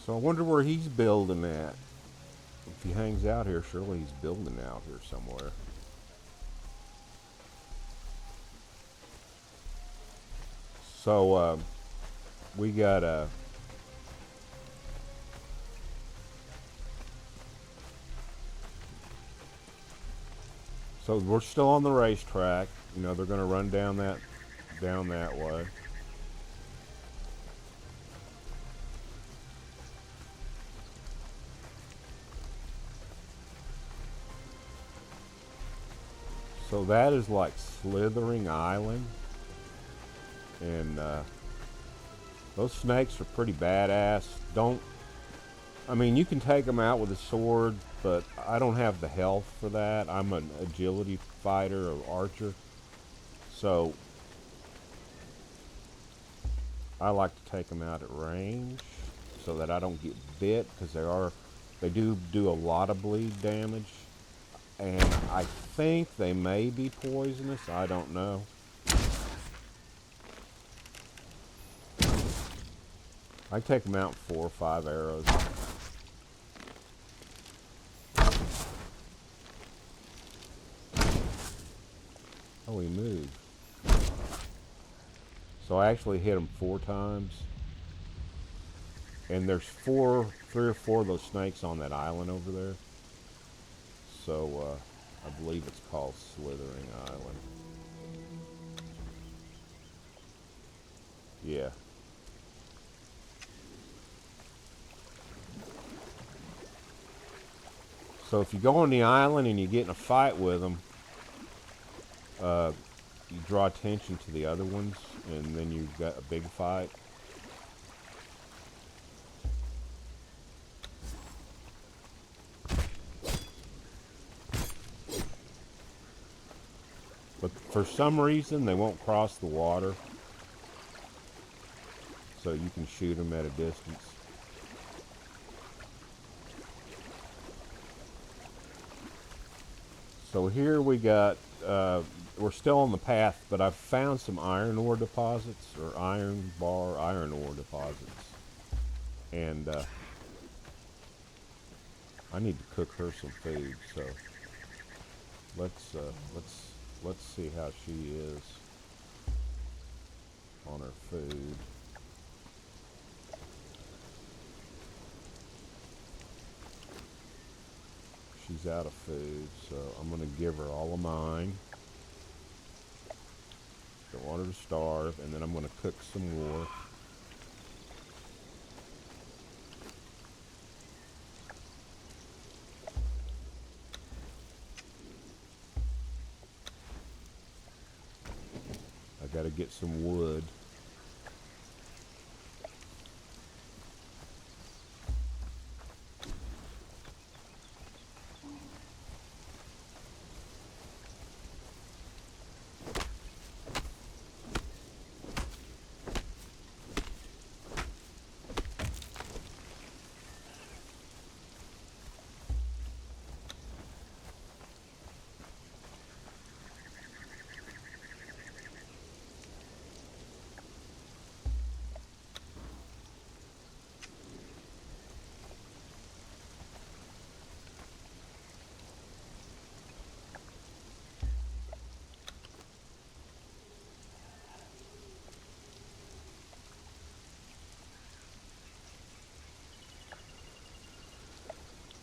So I wonder where he's building at. If he hangs out here, surely he's building out here somewhere. So we got a. So we're still on the racetrack. You know, they're going to run down that way. So that is like Slithering Island, and those snakes are pretty badass. Don't I mean, you can take them out with a sword, but I don't have the health for that. I'm an agility fighter or archer, so I like to take them out at range so that I don't get bit, because they do a lot of bleed damage, and I think they may be poisonous. I don't know. I take them out with 4 or 5 arrows. Oh, he moved. So I actually hit him 4 times. And there's 3 or 4 of those snakes on that island over there. So I believe it's called Slithering Island. Yeah. So if you go on the island and you get in a fight with them, you draw attention to the other ones, and then you've got a big fight. But for some reason, they won't cross the water, so you can shoot them at a distance. So here we got, we're still on the path, but I've found some iron ore deposits, or iron ore deposits. And I need to cook her some food, so let's see how she is on her food. She's out of food, so I'm going to give her all of mine. Don't want her to starve, and then I'm going to cook some more. I got to get some wood.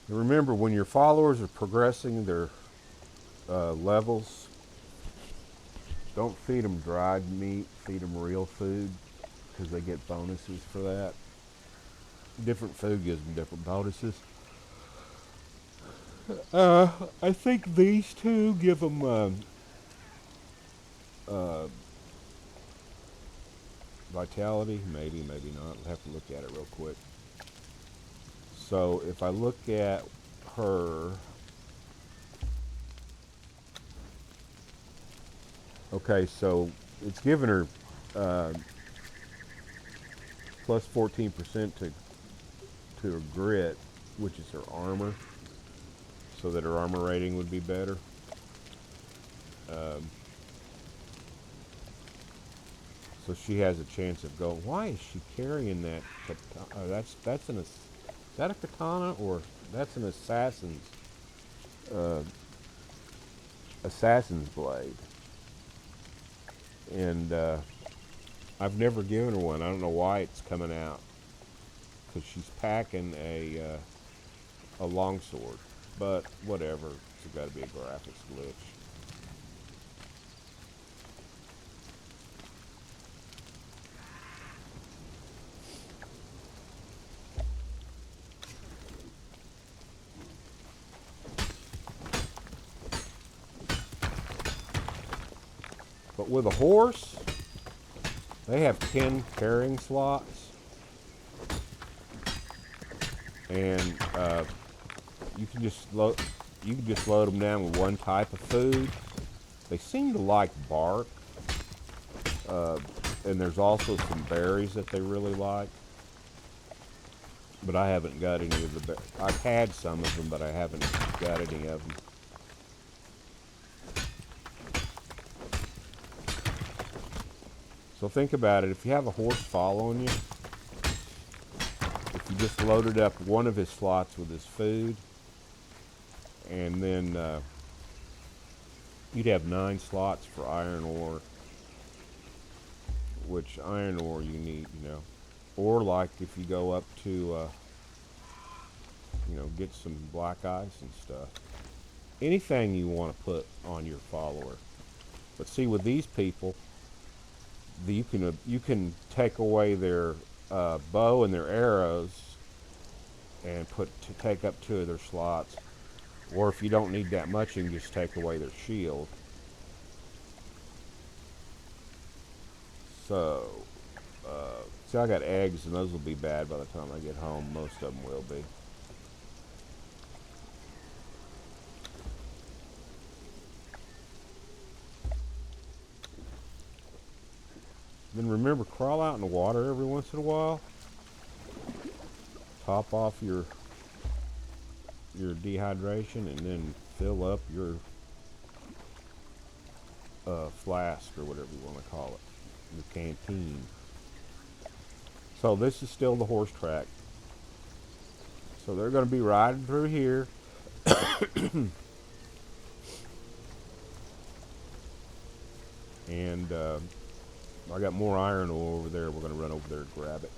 And remember, when your followers are progressing their levels, don't feed them dried meat, feed them real food, because they get bonuses for that. Different food gives them different bonuses. I think these two give them vitality. Maybe, maybe not. I'll have to look at it real quick. So if I look at her, okay, so it's giving her plus 14% to her grit, which is her armor, so that her armor rating would be better. So she has a chance of going. Why is she carrying that? Oh, that's an that a katana or that's an uh, assassin's blade? And I've never given her one. I don't know why it's coming out because she's packing a longsword, but whatever. It's got to be a graphics glitch. But with a horse, they have 10 carrying slots, and you can just load them down with one type of food. They seem to like bark, and there's also some berries that they really like. But I haven't got any of the berries. I've had some of them, but I haven't got any of them. So think about it. If you have a horse following you, if you just loaded up one of his slots with his food, and then you'd have 9 slots for iron ore, which iron ore you need, you know. Or like if you go up to, you know, get some black ice and stuff. Anything you want to put on your follower. But see, with these people, you can take away their bow and their arrows and take up 2 of their slots. Or if you don't need that much, you can just take away their shield. So, see, I got eggs, and those will be bad by the time I get home. Most of them will be. Then remember, crawl out in the water every once in a while. Top off your dehydration, and then fill up your flask or whatever you want to call it, your canteen. So this is still the horse track. So they're going to be riding through here. And I got more iron ore over there. We're going to run over there and grab it.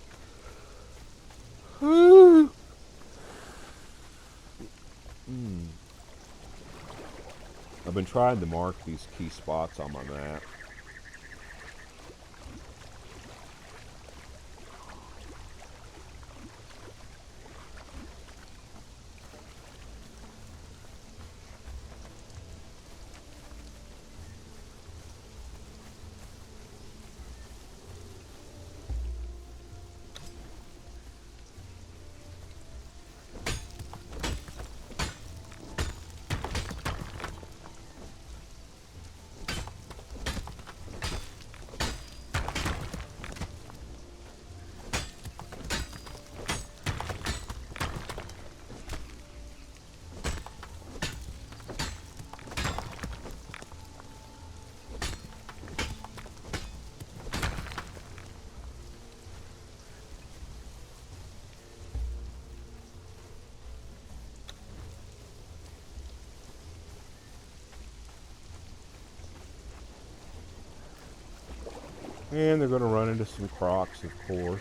I've been trying to mark these key spots on my map. And they're going to run into some crocs, of course.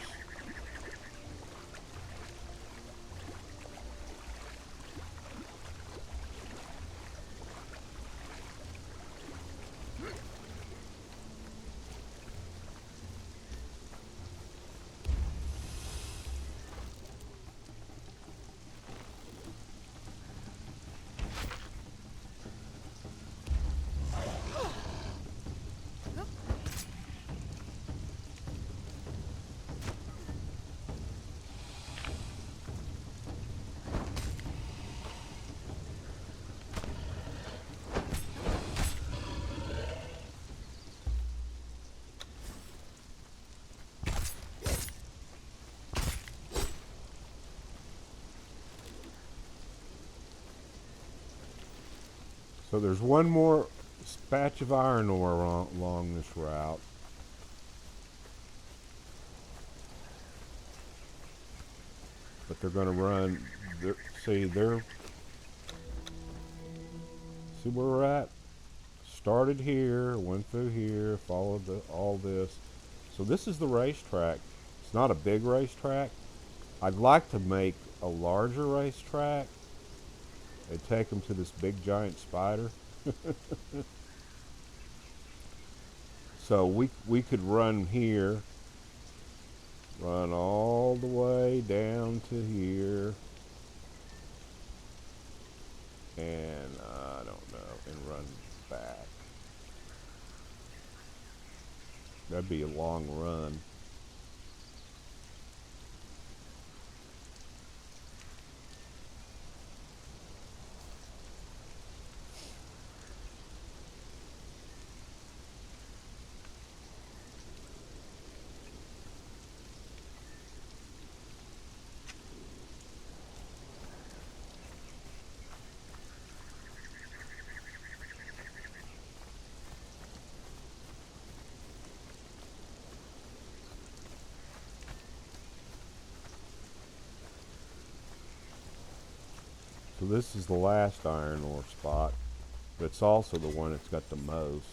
So there's one more patch of iron ore along this route. but they're going to run. See, see where we're at. Started here, went through here, followed all this. So this is the racetrack. It's not a big racetrack. I'd like to make a larger racetrack and take them to this big giant spider. So we could run here, run all the way down to here, and I don't know, and run back. That'd be a long run. So this is the last iron ore spot, but it's also the one that's got the most.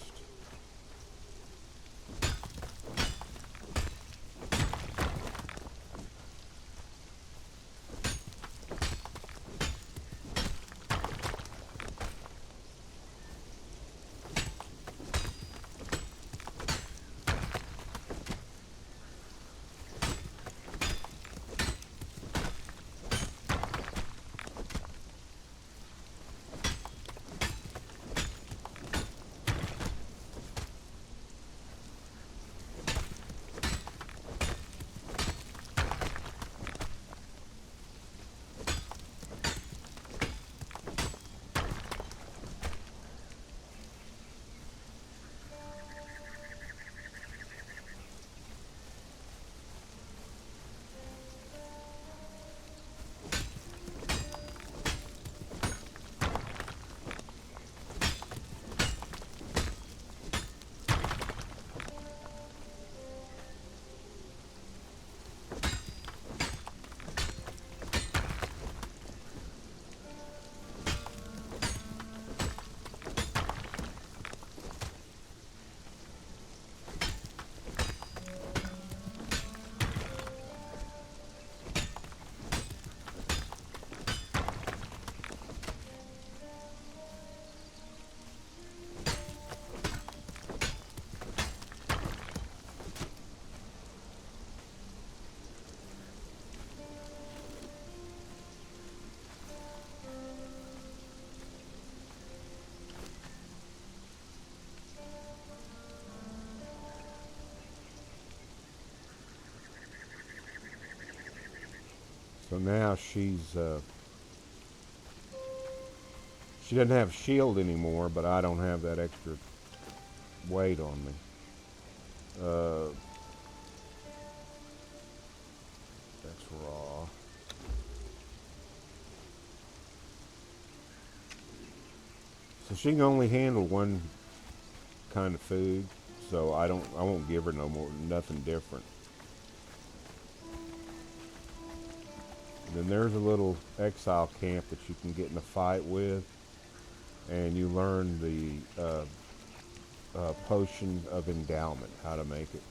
So now she doesn't have shield anymore, but I don't have that extra weight on me. That's raw. So she can only handle one kind of food, so I won't give her nothing different. Then there's a little exile camp that you can get in a fight with, and you learn the potion of endowment, how to make it.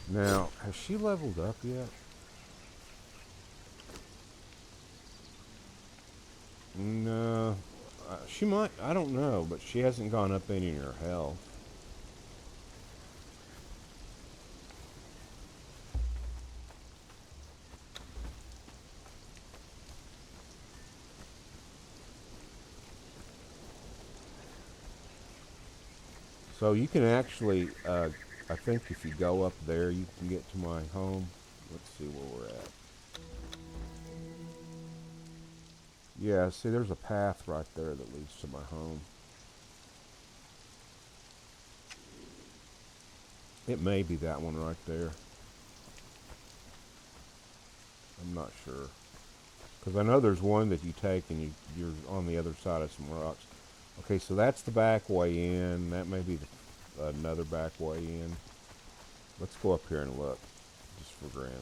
Now, has she leveled up yet? No. She might, I don't know, but she hasn't gone up any in her health. So you can actually, I think if you go up there, you can get to my home. Let's see where we're at. Yeah, see, there's a path right there that leads to my home. It may be that one right there. I'm not sure. Because I know there's one that you take and you're on the other side of some rocks. Okay, so that's the back way in. That may be another back way in. Let's go up here and look, just for grins.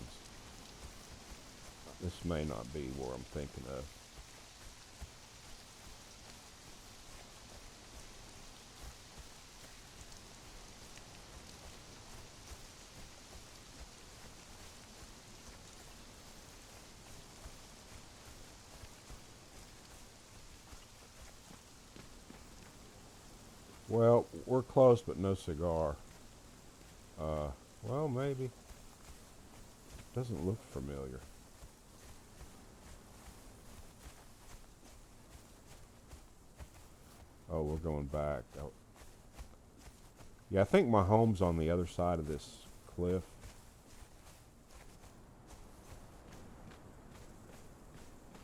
This may not be where I'm thinking of. Well, we're close, but no cigar. Well, maybe. Doesn't look familiar. Oh, we're going back. Oh. Yeah, I think my home's on the other side of this cliff.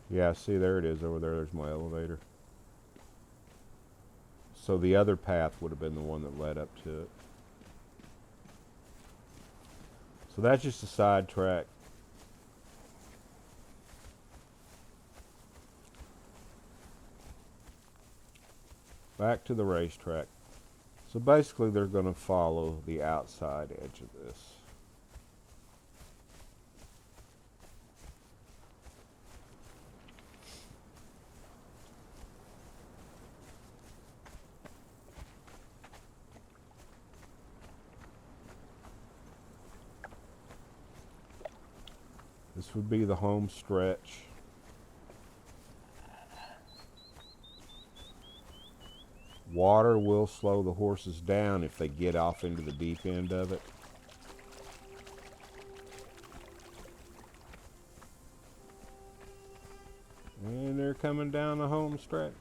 Yeah, see, there it is over there. There's my elevator. So the other path would have been the one that led up to it. So that's just a sidetrack. Back to the racetrack. So basically they're going to follow the outside edge of this. This would be the home stretch. Water will slow the horses down if they get off into the deep end of it. And they're coming down the home stretch.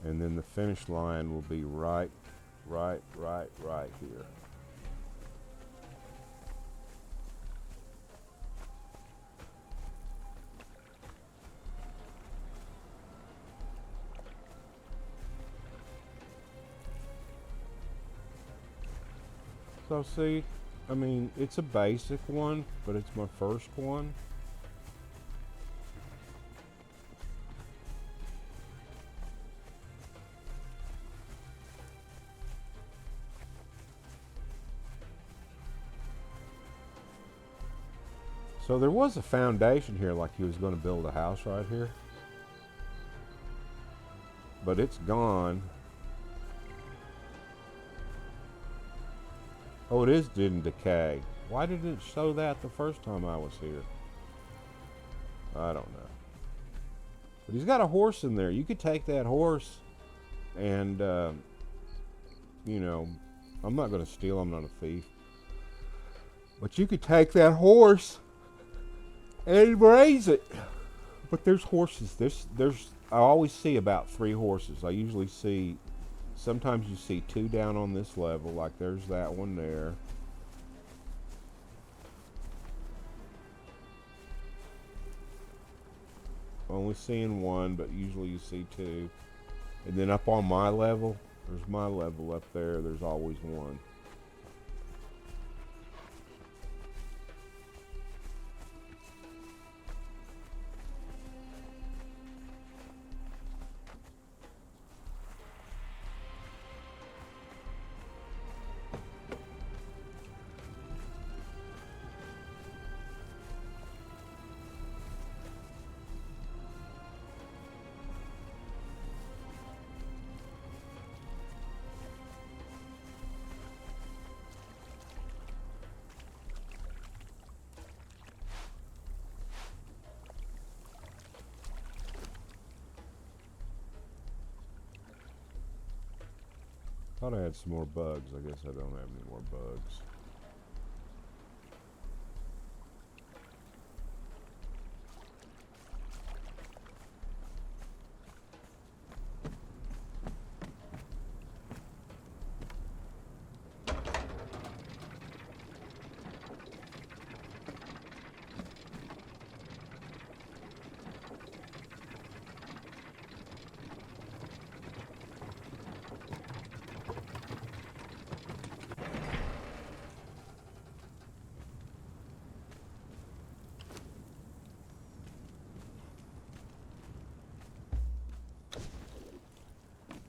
And then the finish line will be right here. So see, I mean, it's a basic one, but it's my first one. So there was a foundation here, like he was going to build a house right here. But it's gone. Oh, it is didn't decay. Why didn't it show that the first time I was here? I don't know. But he's got a horse in there. You could take that horse and, you know, I'm not going to steal. I'm not a thief. But you could take that horse and raise it. But there's horses. I always see about 3 horses. I usually see, sometimes you see 2 down on this level, like there's that one there. Only seeing 1, but usually you see 2. And then up on my level, there's my level up there, there's always 1. Thought I had some more bugs. I guess I don't have any more bugs.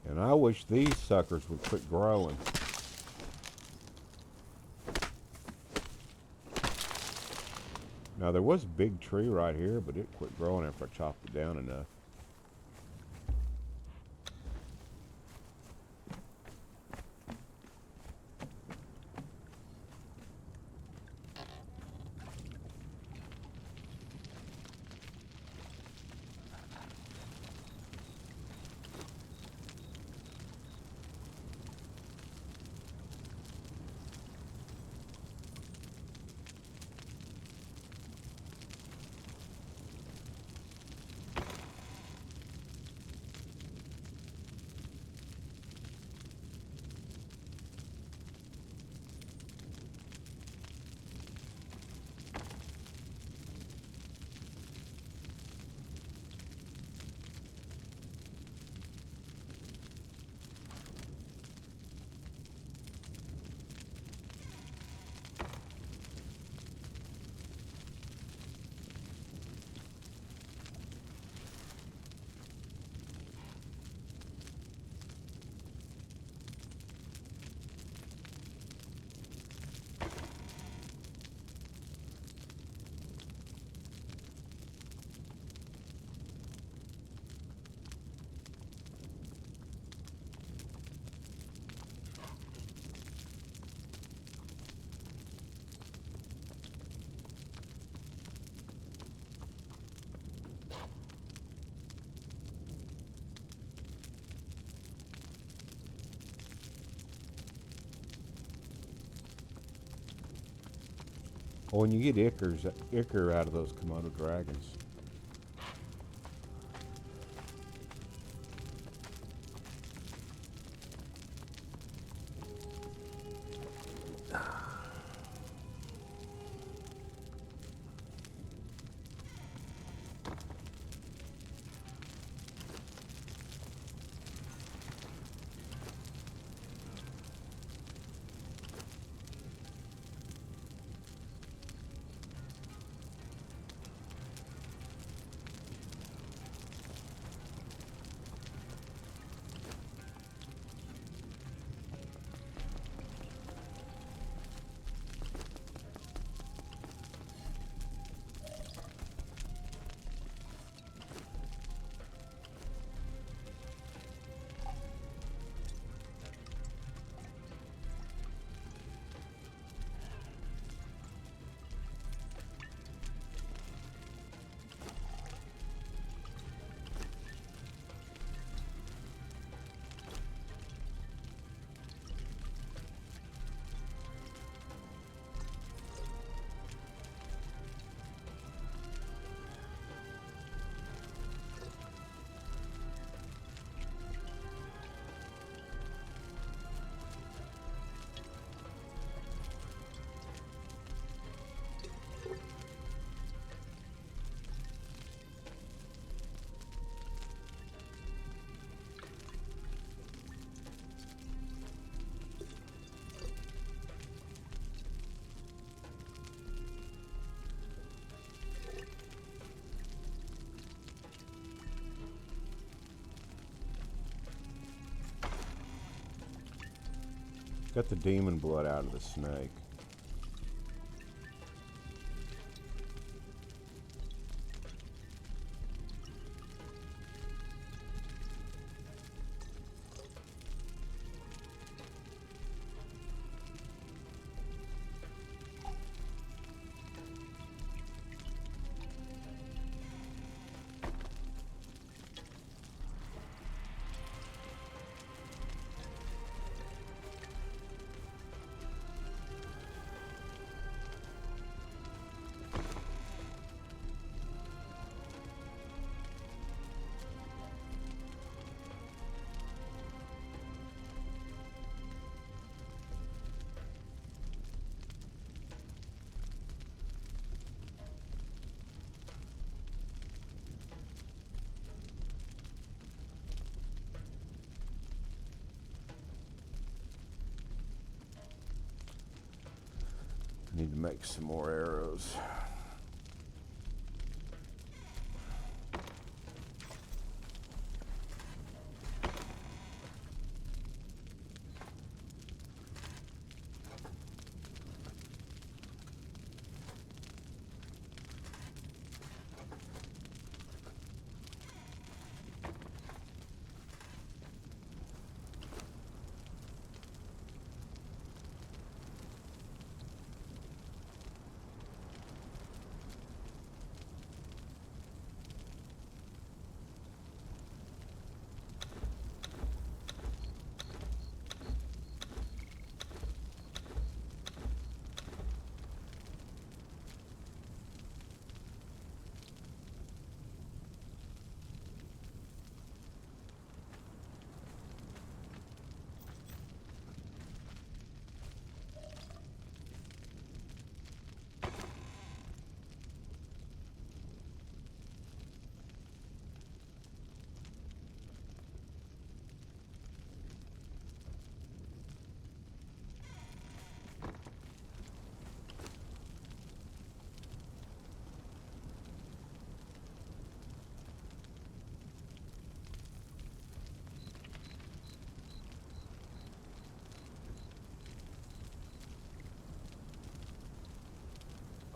And I wish these suckers would quit growing. Now there was a big tree right here, but it quit growing after I chopped it down enough. Well, when you get ichor out of those Komodo dragons. Got the demon blood out of the snake. to make some more arrows.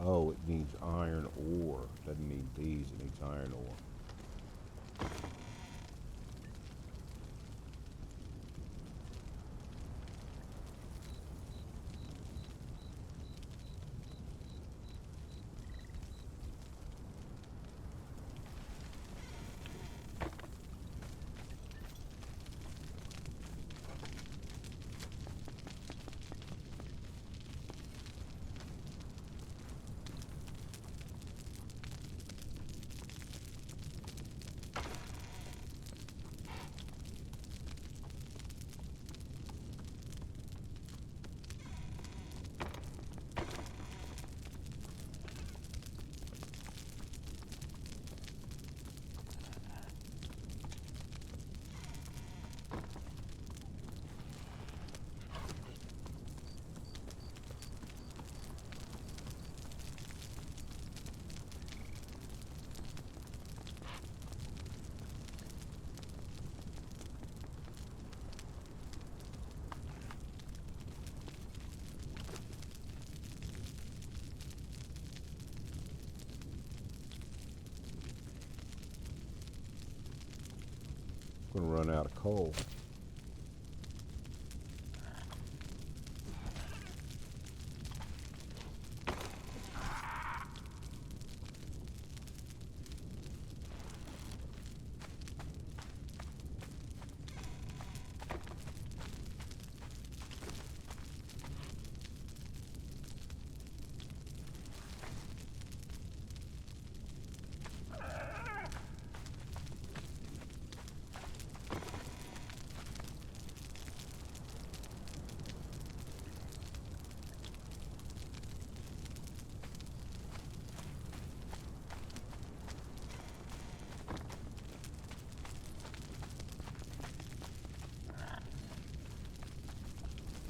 Oh, it needs iron ore. Doesn't need these, it needs iron ore. I'm gonna run out of coal.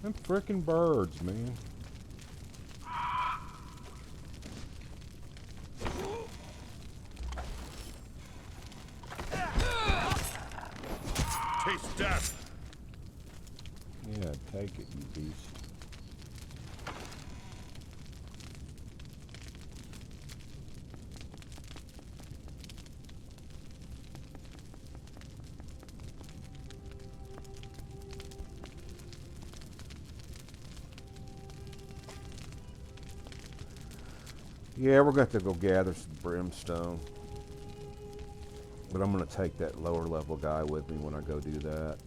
Them frickin' birds, man. Taste death. Yeah, take it, you beast. Yeah, we're going to have to go gather some brimstone. But I'm going to take that lower level guy with me when I go do that.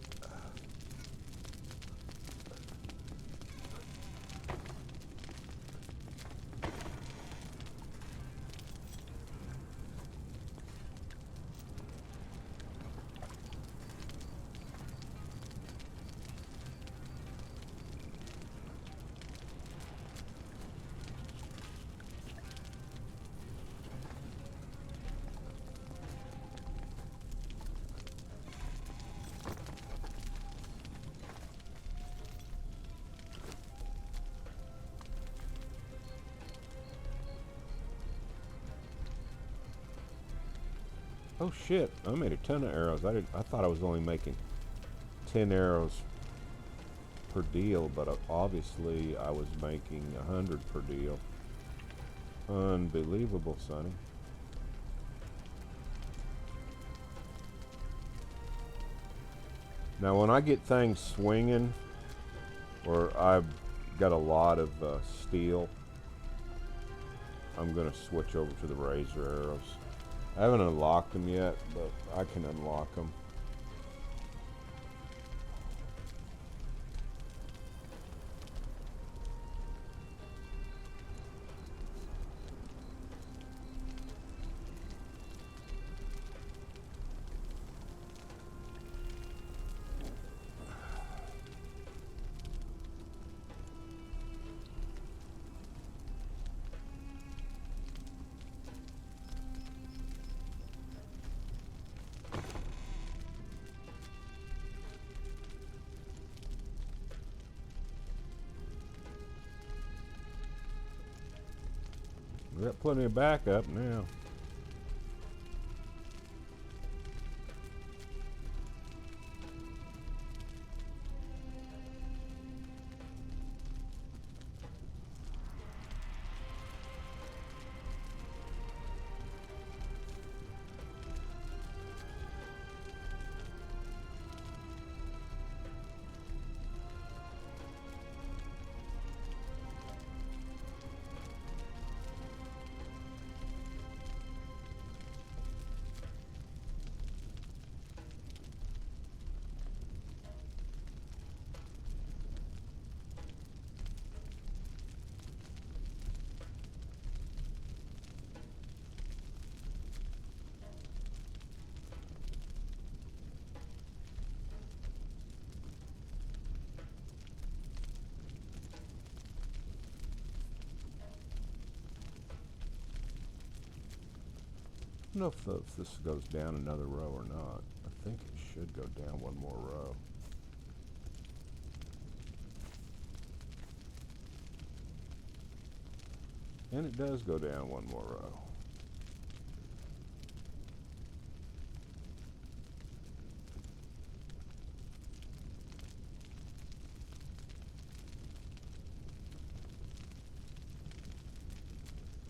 Oh shit! I made a ton of arrows. I thought I was only making 10 arrows per deal, but obviously I was making 100 per deal. Unbelievable, Sonny. Now when I get things swinging, or I've got a lot of steel, I'm going to switch over to the razor arrows. I haven't unlocked them yet, but I can unlock them. We got plenty of backup now. I don't know if this goes down another row or not. I think it should go down one more row. And it does go down one more row.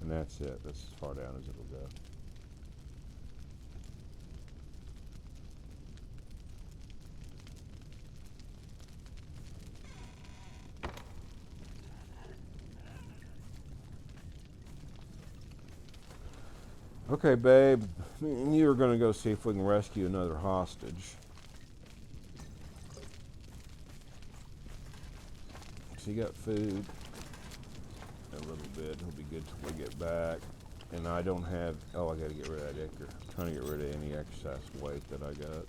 And that's it. That's as far down as it'll go. Okay, babe, me and you are going to go see if we can rescue another hostage. So you got food, a little bit. It'll be good till we get back. And I don't have, oh, I got to get rid of that ichor. I'm trying to get rid of any excess weight that I got.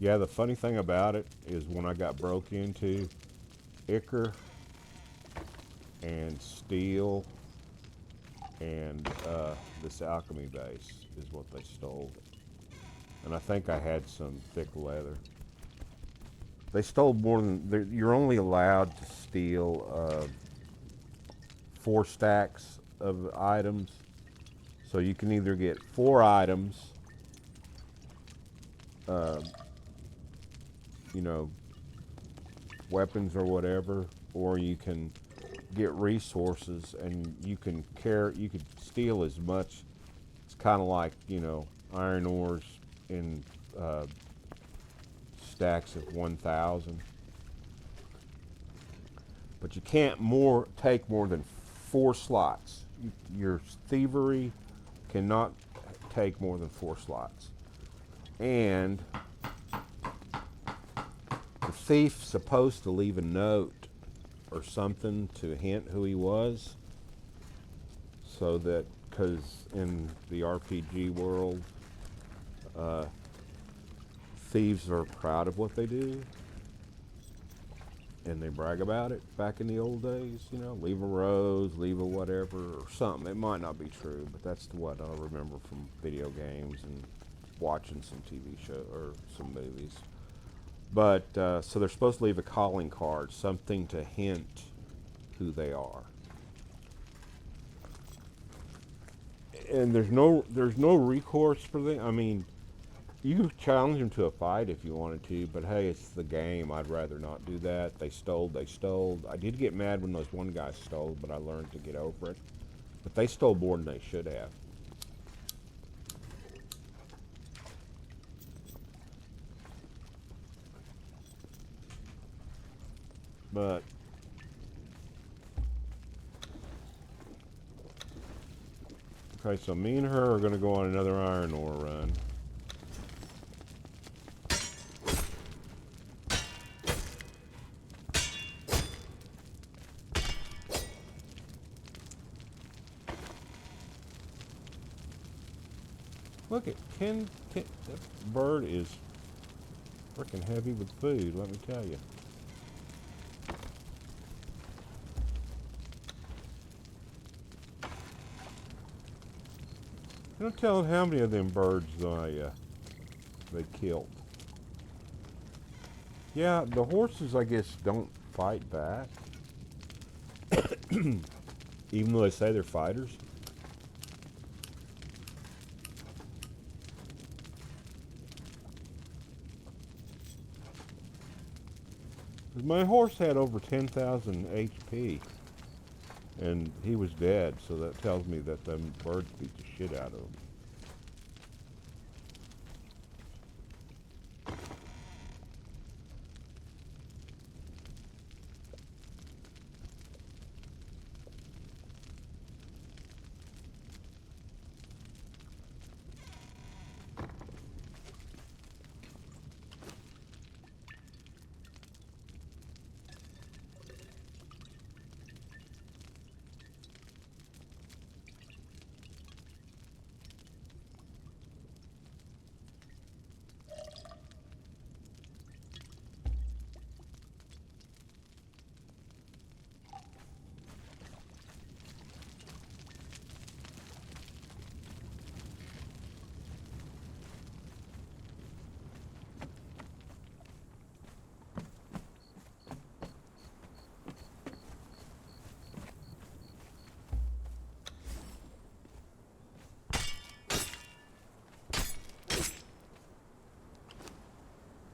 Yeah, the funny thing about it is when I got broke into, ichor and steel and this alchemy base is what they stole. And I think I had some thick leather. They stole more than, you're only allowed to steal 4 stacks of items. So you can either get 4 items, you know, weapons or whatever, or you can get resources and you can steal as much. It's kind of like, you know, iron ores in stacks of 1,000. But you can't take more than 4 slots. Your thievery cannot take more than 4 slots. And the thief's supposed to leave a note or something to hint who he was, so that, because in the RPG world, thieves are proud of what they do and they brag about it. Back in the old days, you know, leave a rose, leave a whatever, or something. It might not be true, but that's what I remember from video games and watching some TV show or some movies. But so they're supposed to leave a calling card, something to hint who they are. And there's no recourse for them. I mean, you could challenge them to a fight if you wanted to, but hey, it's the game. I'd rather not do that. They stole. I did get mad when those one guys stole, but I learned to get over it. But they stole more than they should have. But okay, so me and her are going to go on another iron ore run. Look at 10, that bird is freaking heavy with food, let me tell you. I'm not telling how many of them birds they killed. Yeah, the horses, I guess, don't fight back. Even though they say they're fighters. My horse had over 10,000 HP. And he was dead, so that tells me that them birds beat the shit out of him.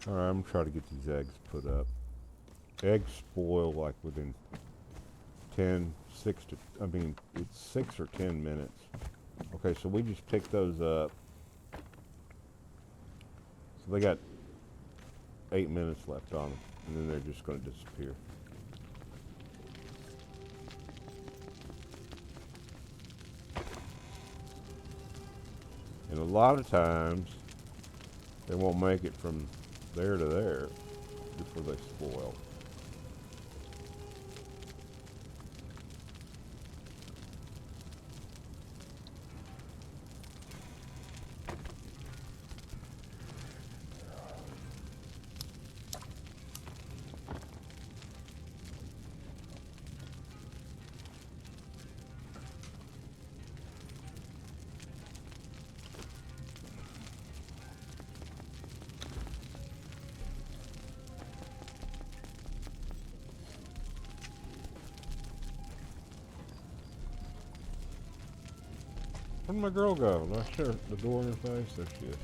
Alright, I'm trying to get these eggs put up. Eggs spoil like within 6 or 10 minutes. Okay, so we just picked those up. So they got 8 minutes left on them, and then they're just going to disappear. And a lot of times, they won't make it from there to there before they spoil. Where'd my girl go? Did I shut the door in her face? There she is.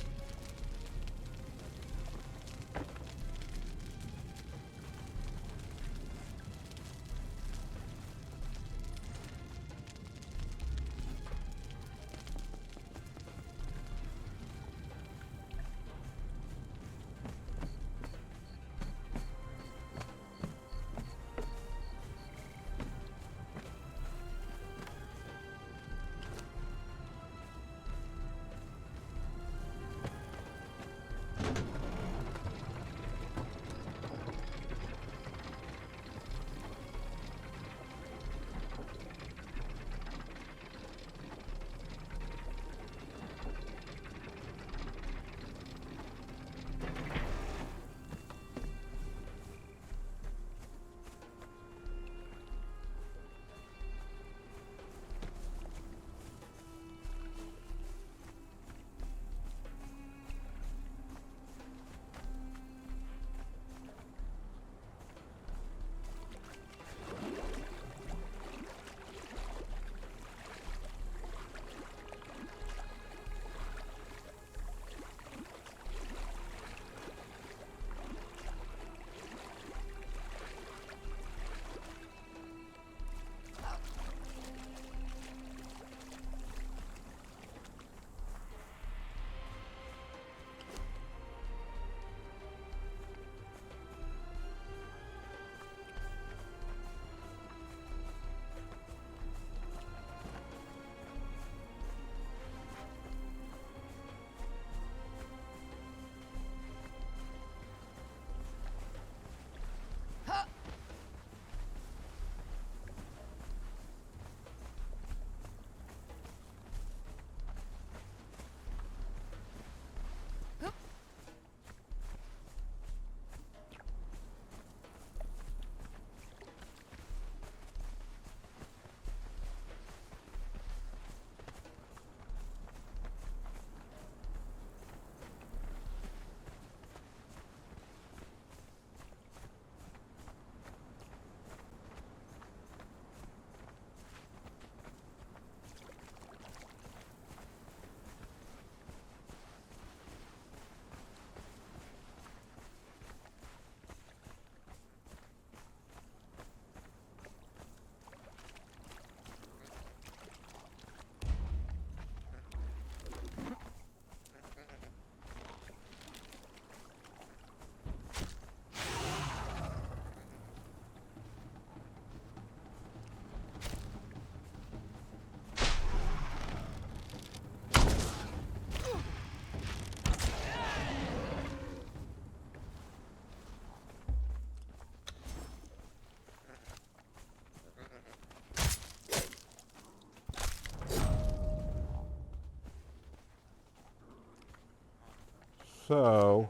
So,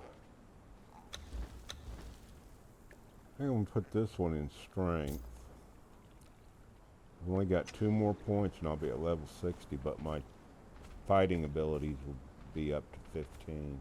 I think I'm going to put this one in strength. I've only got 2 more points and I'll be at level 60, but my fighting abilities will be up to 15.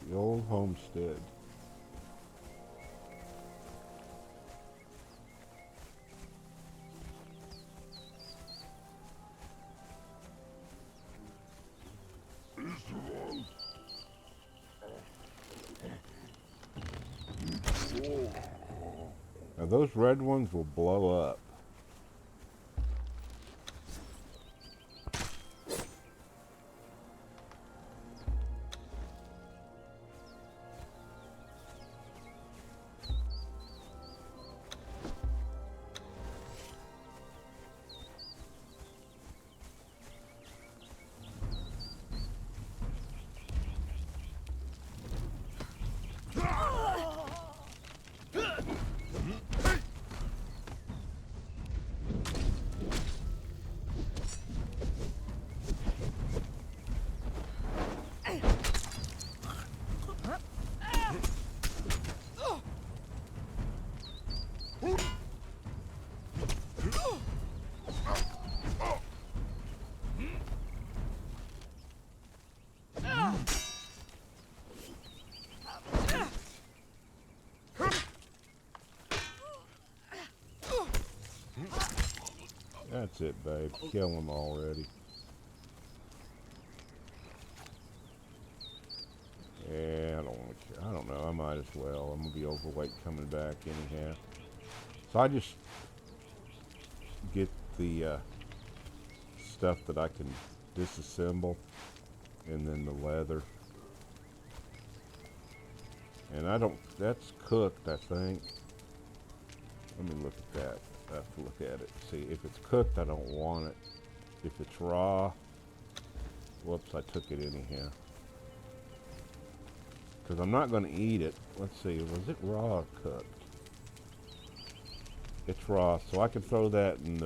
The old homestead. Now those red ones will blow up. That's it, babe. Kill them already. Yeah, I don't want to. I don't know. I might as well. I'm gonna be overweight coming back anyhow. So I just get the stuff that I can disassemble, and then the leather. And I don't. That's cooked, I think. Let me look at that. I have to look at it. See, if it's cooked, I don't want it. If it's raw, whoops, I took it anyhow. Because I'm not going to eat it. Let's see, was it raw or cooked? It's raw, so I can throw that in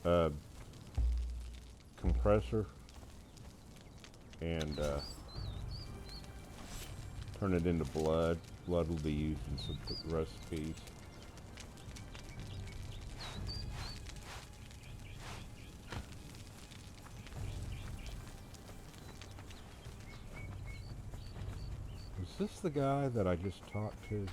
the compressor and turn it into blood. Blood will be used in some recipes. Is this the guy that I just talked to?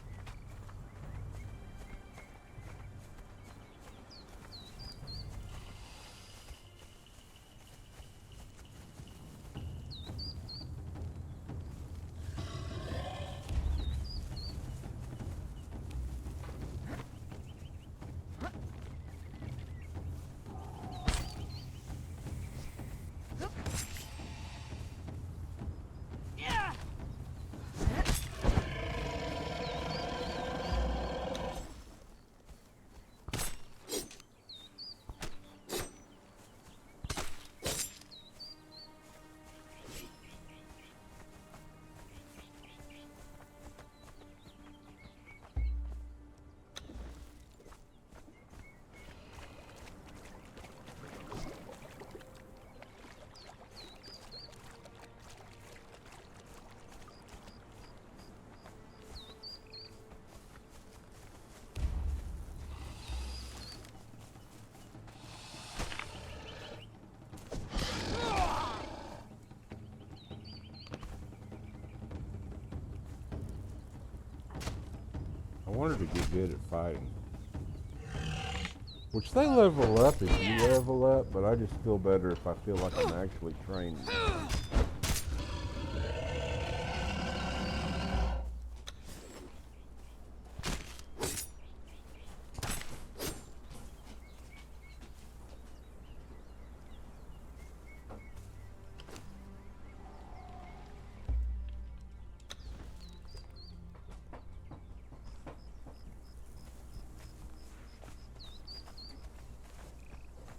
wanted to get good at fighting. Which they level up if you level up, but I just feel better if I feel like I'm actually training.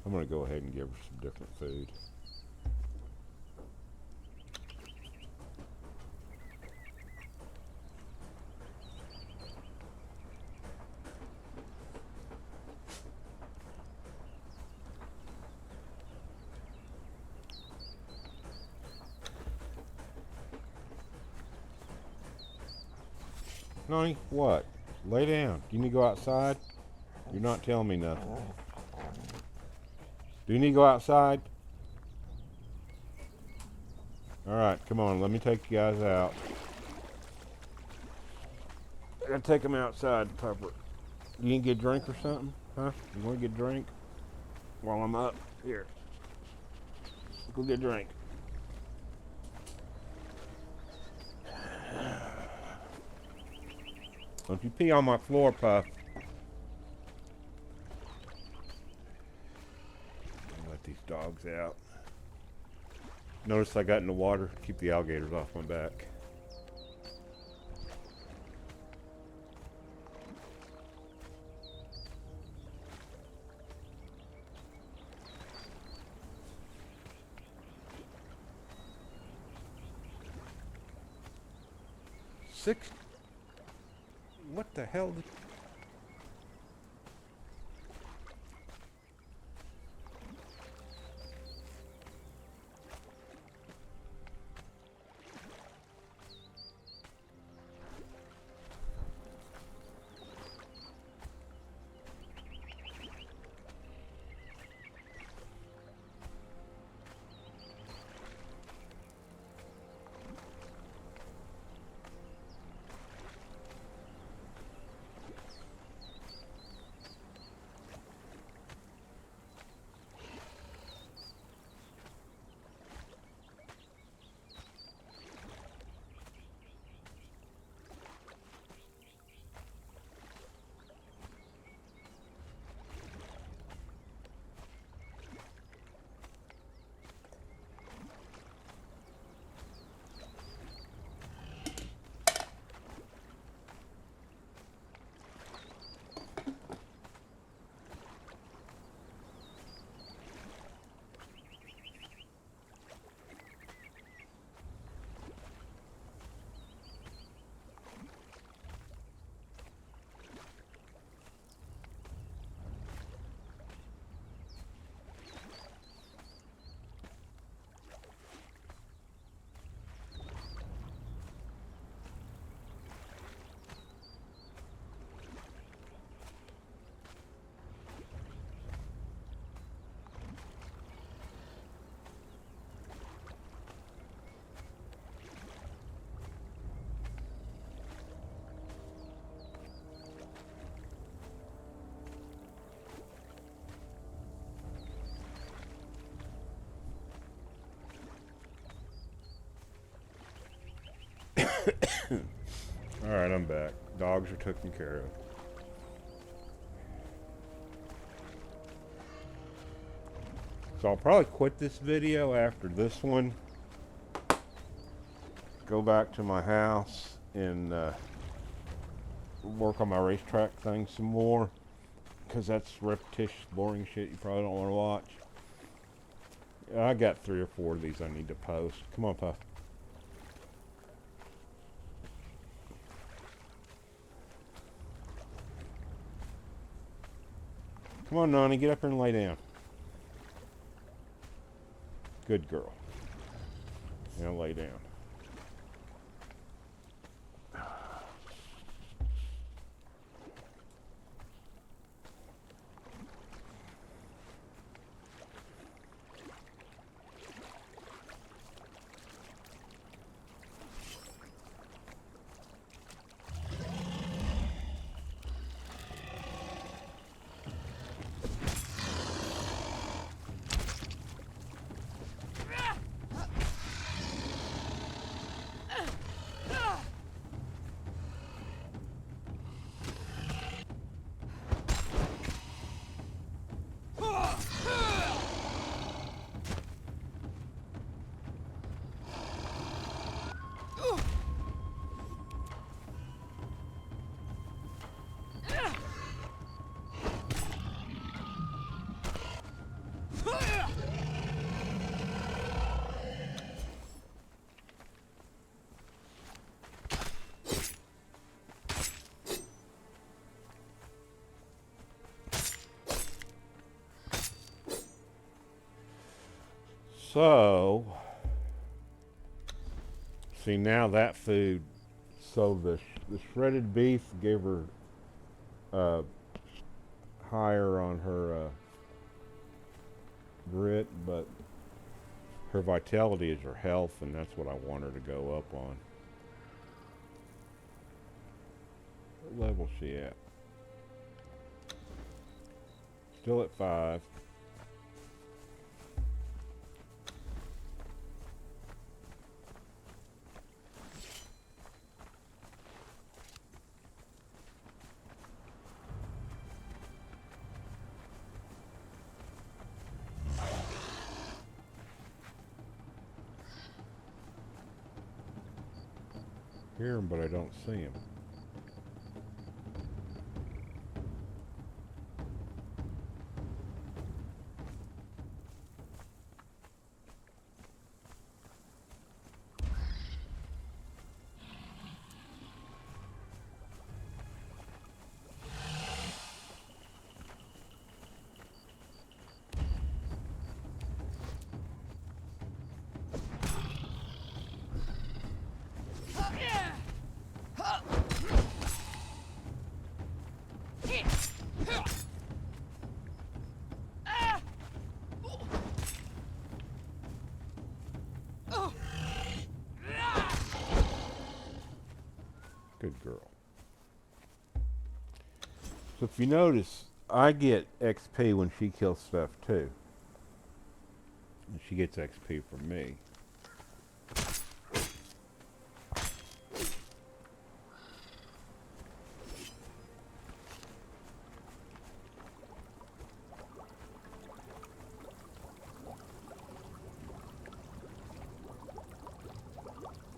I'm going to go ahead and give her some different food. Nani, what? Lay down. Do you need to go outside? You're not telling me nothing. Do you need to go outside? Alright, come on, let me take you guys out. I gotta take them outside, Pepper. You need to get a drink or something? Huh? You want to get a drink? While I'm up? Here. Go get a drink. Don't you pee on my floor, Puff. Let these dogs out. Notice I got in the water. Keep the alligators off my back. Six. What the hell? Alright, I'm back. Dogs are taken care of. So I'll probably quit this video after this one. Go back to my house and work on my racetrack thing some more. Because that's repetitious, boring shit you probably don't want to watch. I got 3 or 4 of these I need to post. Come on, Puff. Come on, Nani, get up here and lay down. Good girl. Now lay down. So, see now that food. So the shredded beef gave her higher on her grit, but her vitality is her health, and that's what I want her to go up on. What level is she at? Still at 5. Hear him, but I don't see him. Good girl. So if you notice, I get XP when she kills stuff too. And she gets XP from me.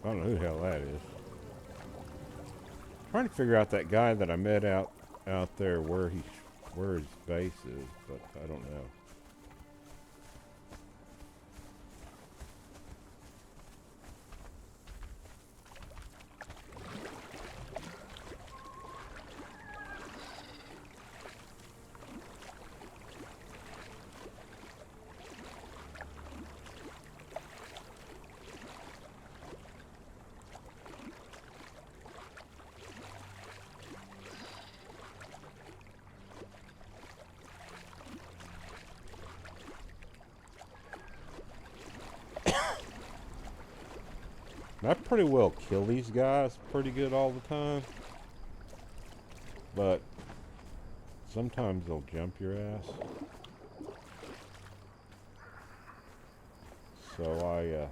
I don't know who the hell that is. Trying to figure out that guy that I met out there where his base is, but I don't know. I pretty well kill these guys pretty good all the time, but sometimes they'll jump your ass. So I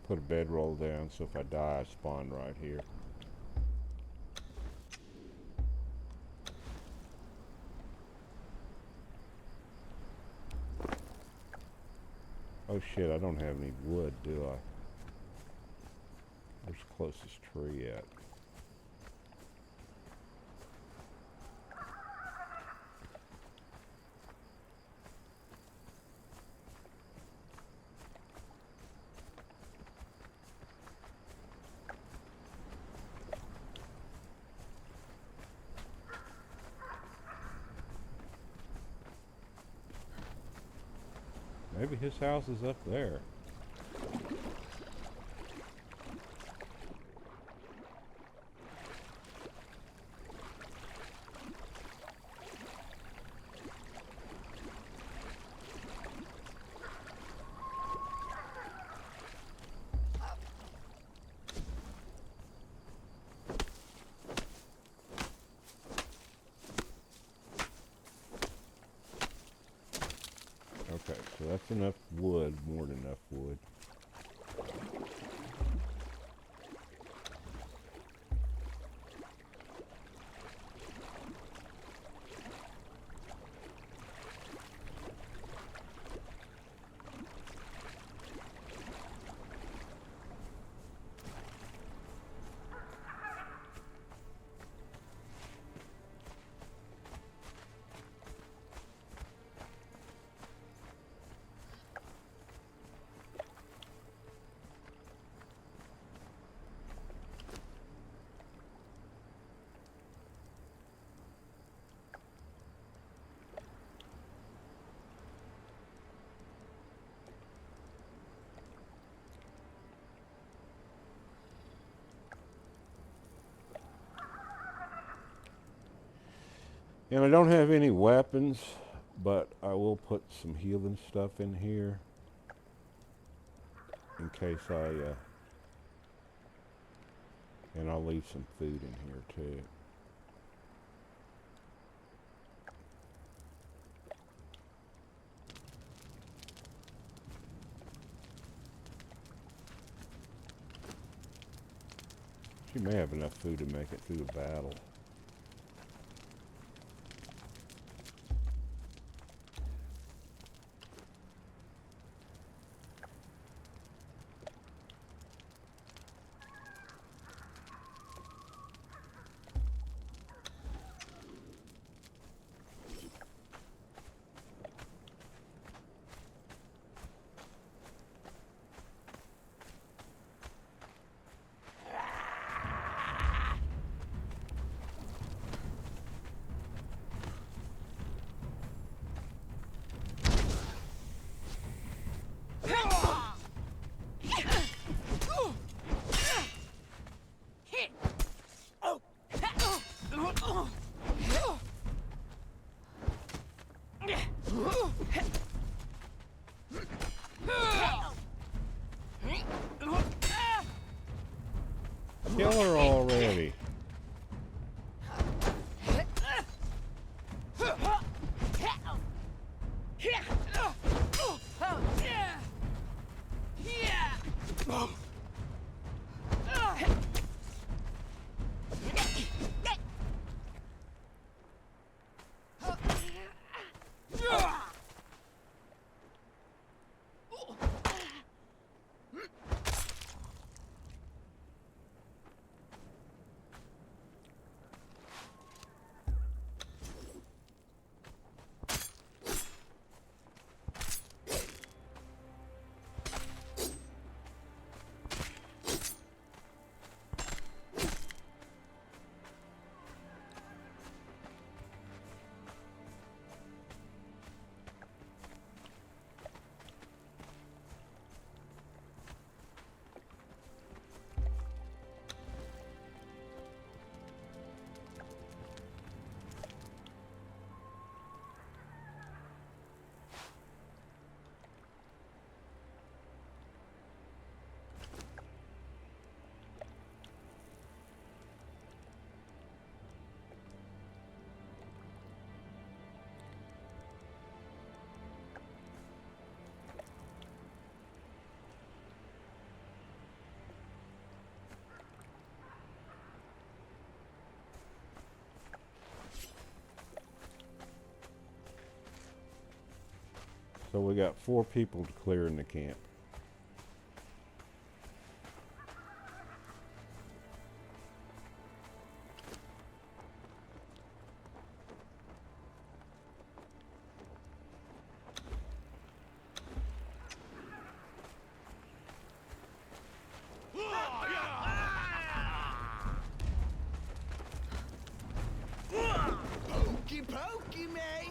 put a bedroll down, so if I die, I spawn right here. Oh shit, I don't have any wood, do I? Where's the closest tree at? Maybe his house is up there. Okay, so that's enough wood, more than enough wood. And I don't have any weapons, but I will put some healing stuff in here in case and I'll leave some food in here too. She may have enough food to make it through the battle. Kill her already. So we got 4 people to clear in the camp. Pokey pokey, mate!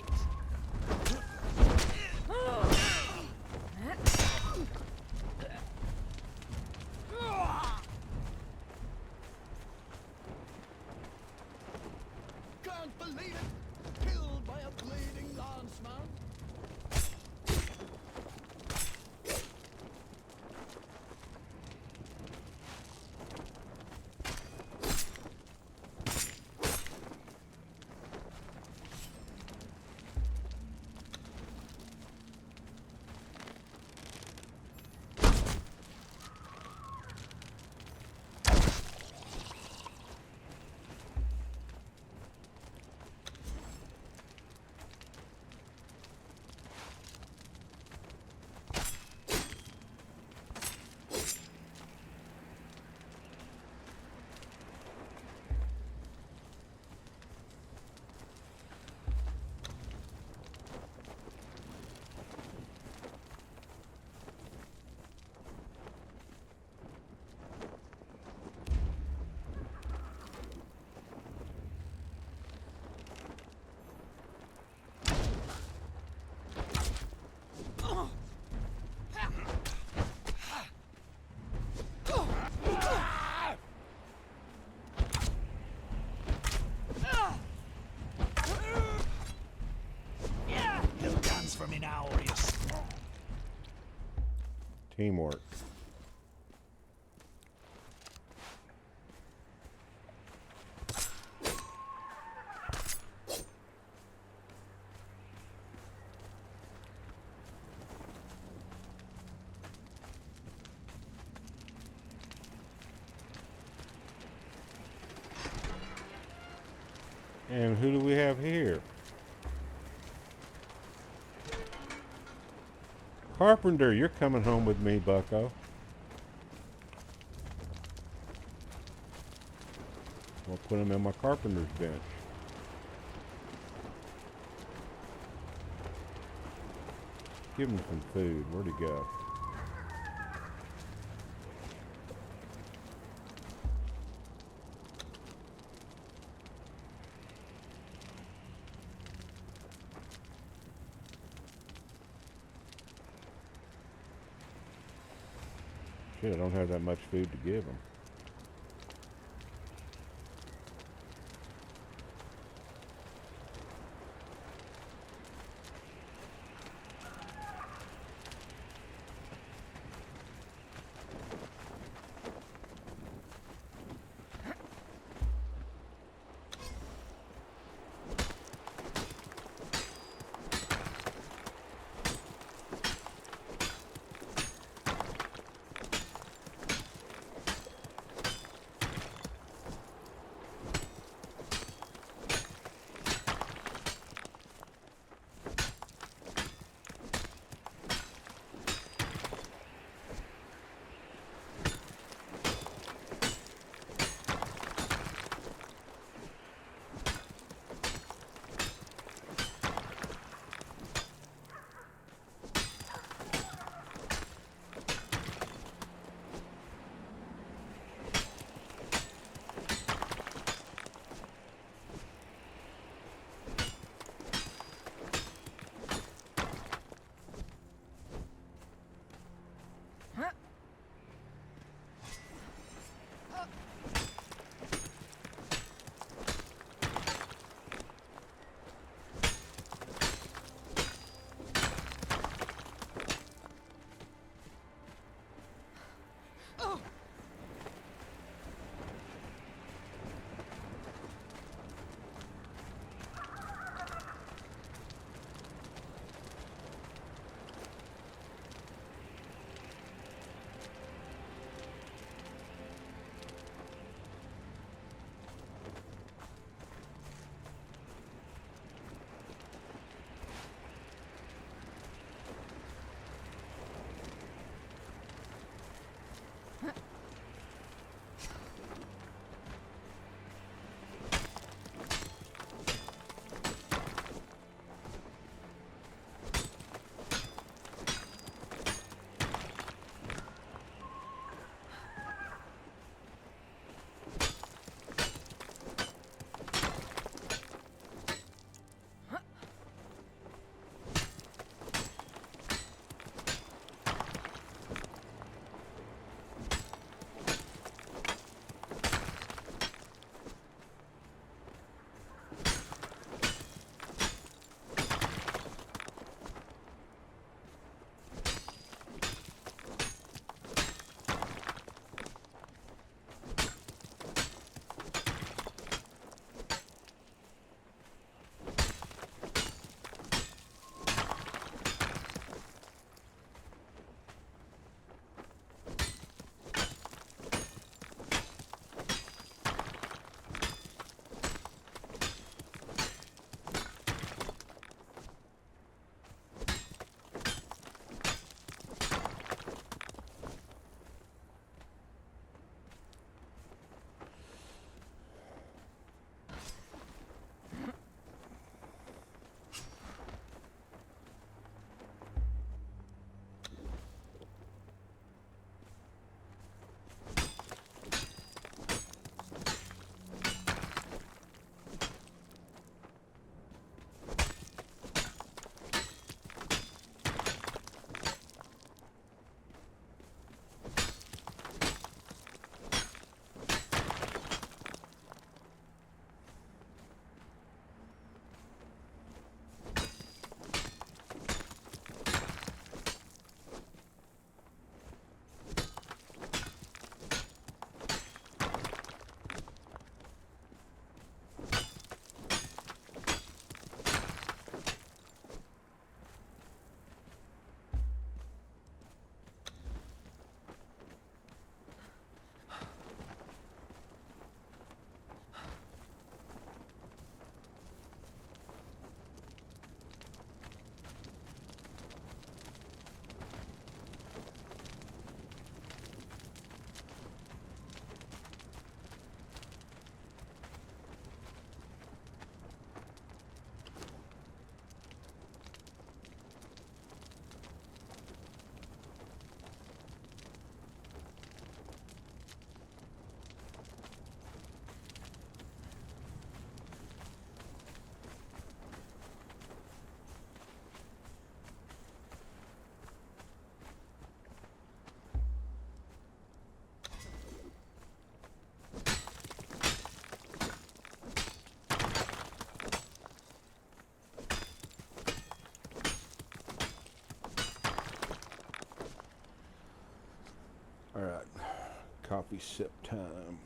Can't believe it! Killed by a bleeding lanceman! teamwork. And who do we have here? Carpenter, you're coming home with me, bucko. I'll put him in my carpenter's bench. Give him some food. Where'd he go? Shit, I don't have that much food to give him. coffee sip time.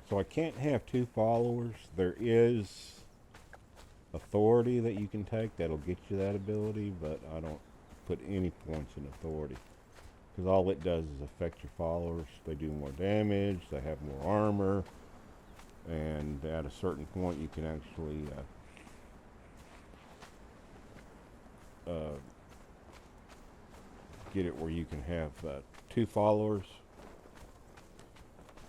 So I can't have two followers. There is authority that you can take that'll get you that ability, but I don't put any points in authority. Because all it does is affect your followers. They do more damage, they have more armor, and at a certain point you can actually get it where you can have two followers.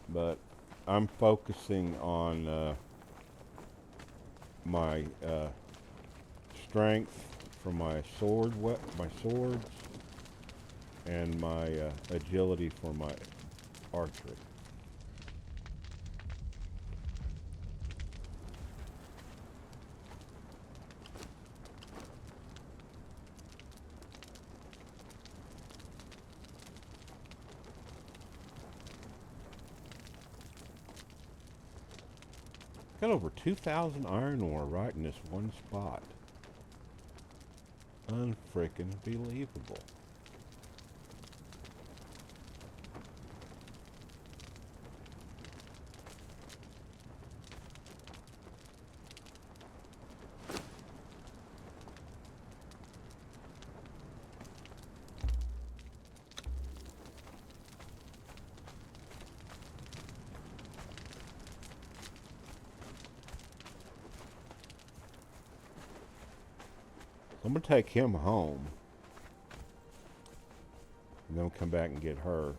But I'm focusing on my strength for my swords, and my agility for my archery. Got over 2,000 iron ore right in this one spot. Unfreaking believable. I'm going to take him home, and then we'll come back and get her.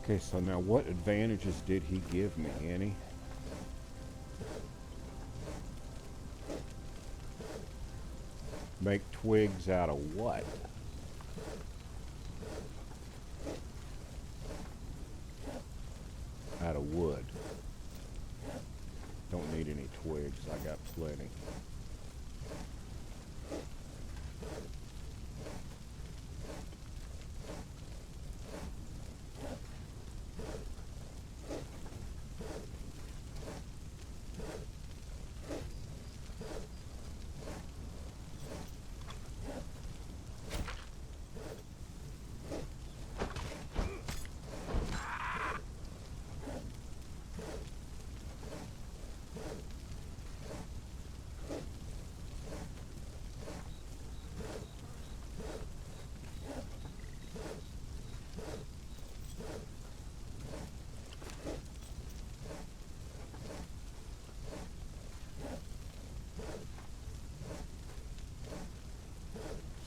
Okay, so now what advantages did he give me, Annie? Make twigs out of what? Out of wood. Don't need any twigs, I got plenty.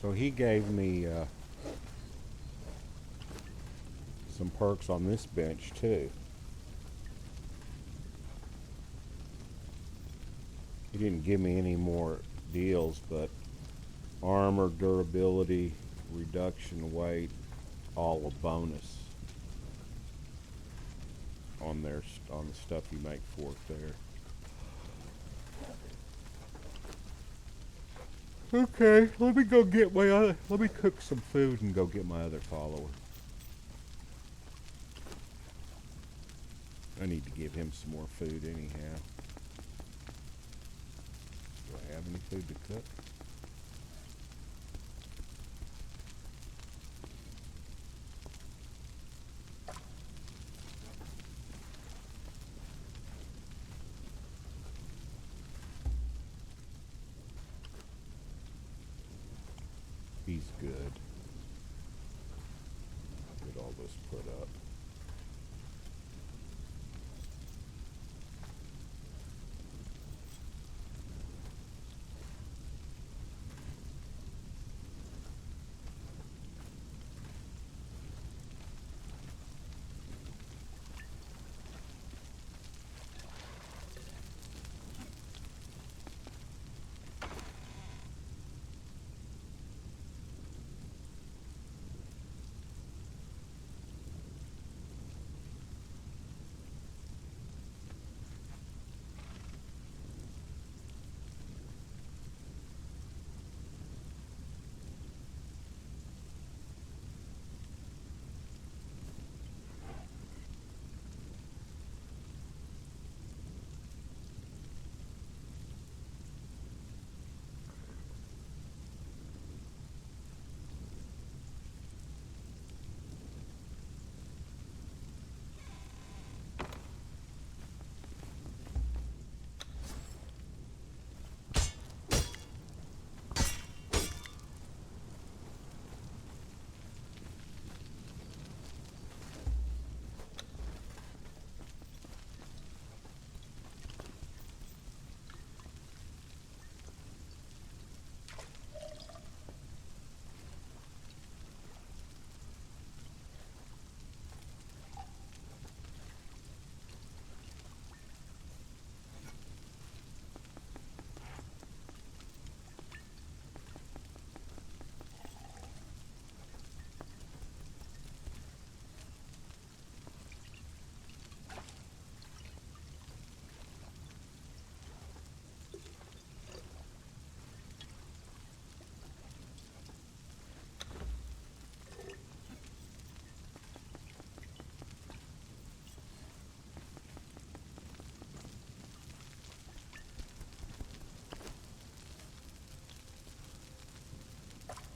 So he gave me some perks on this bench too. He didn't give me any more deals, but armor, durability, reduction weight, all a bonus on their on the stuff you make for it there. Okay, let me go get my other. Let me cook some food and go get my other follower. I need to give him some more food anyhow. Do I have any food to cook? He's good. I'll get all this put up.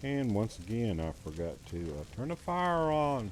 And once again, I forgot to turn the fire on.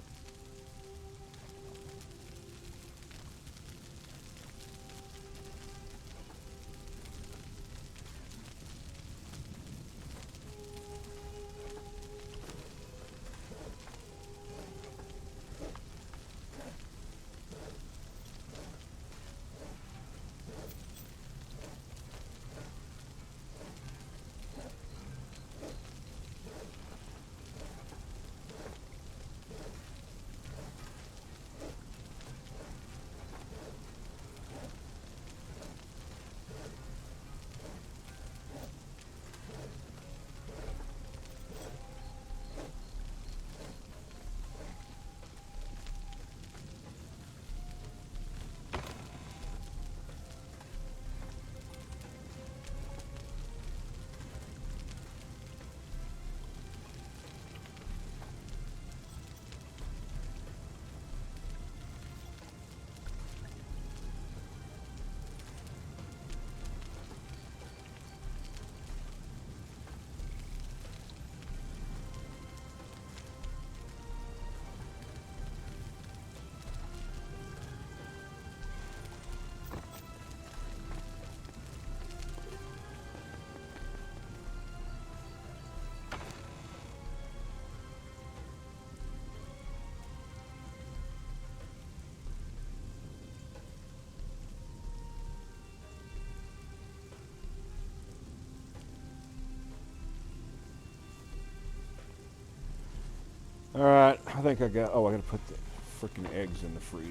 All right, I think I got. Oh, I gotta put the freaking eggs in the freezer.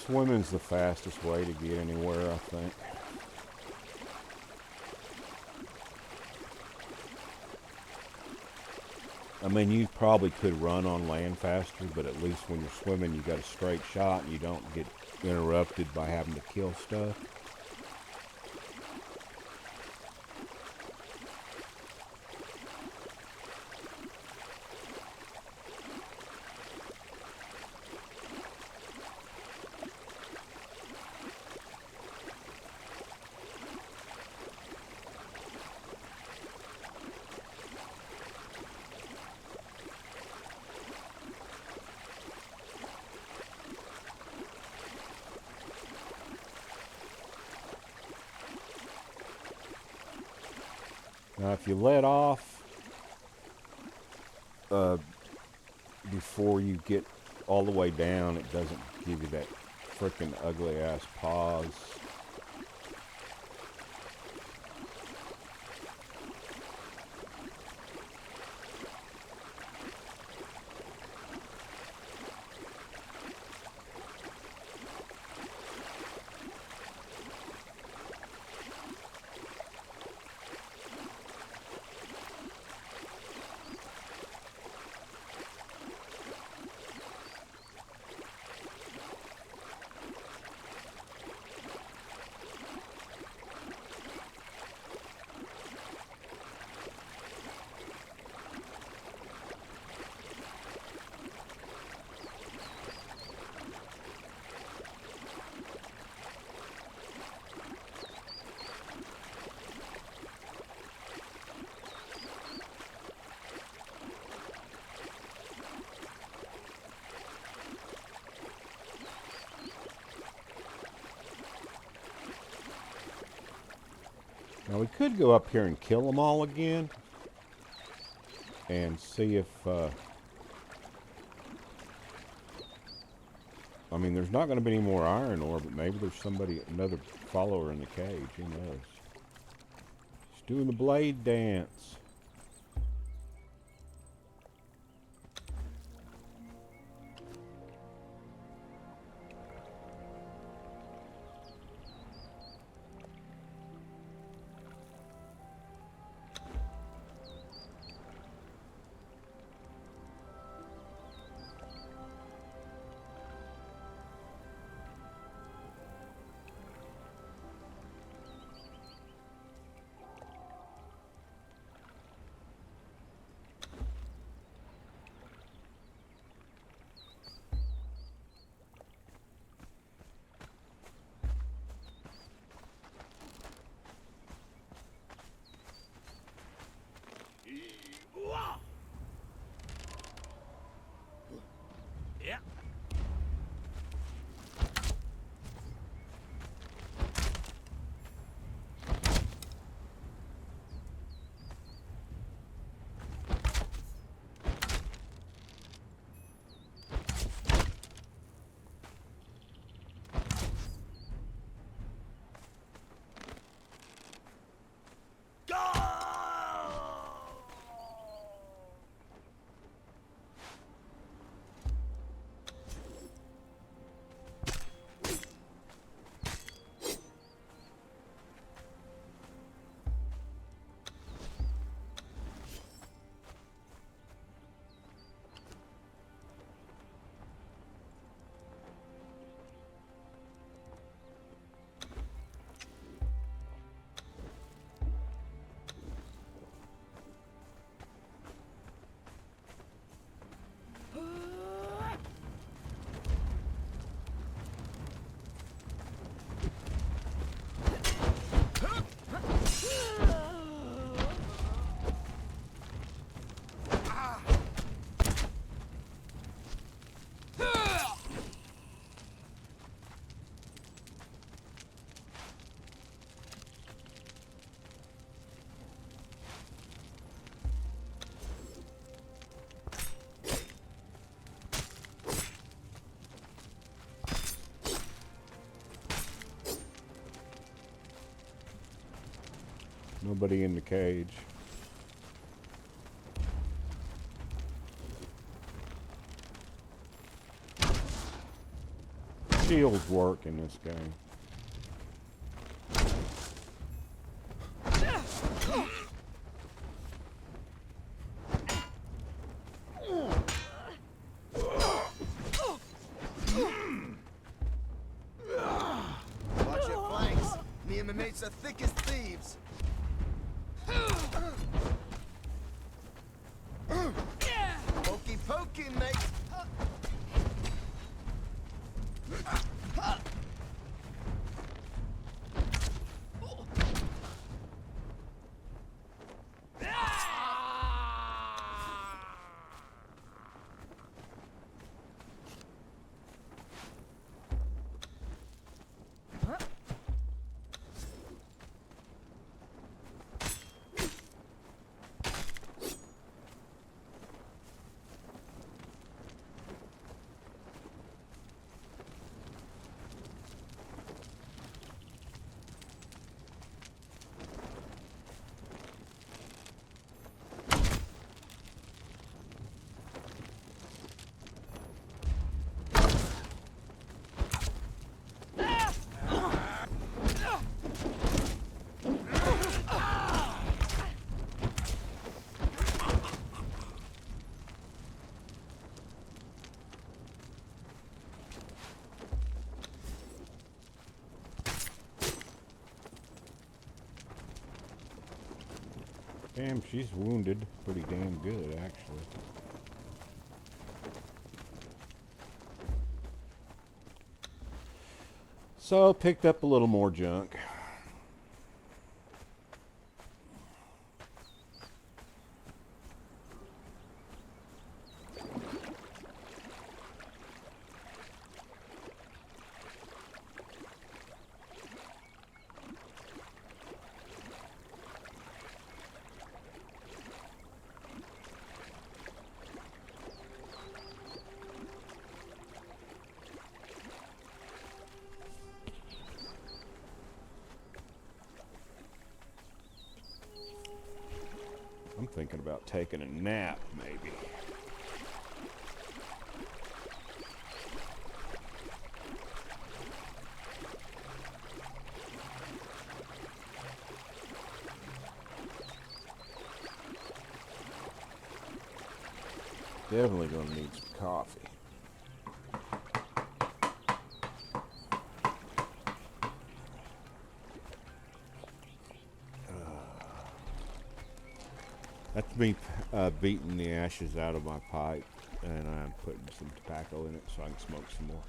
Swimming's the fastest way to get anywhere, I think. I mean, you probably could run on land faster, but at least when you're swimming, you got a straight shot and you don't get interrupted by having to kill stuff. Now, if you let off before you get all the way down, it doesn't give you that freaking ugly ass pause. Now we could go up here and kill them all again and see if, I mean, there's not going to be any more iron ore, but maybe there's somebody, another follower in the cage, who knows. He's doing the blade dance. Nobody in the cage. Shields work in this game. Watch your flanks. Me and my mates are thick as thieves. Pokey pokey, mate. Damn, she's wounded pretty damn good, actually. So, picked up a little more junk. I'm thinking about taking a nap, maybe. Definitely gonna need some coffee. That's me beating the ashes out of my pipe, and I'm putting some tobacco in it so I can smoke some more.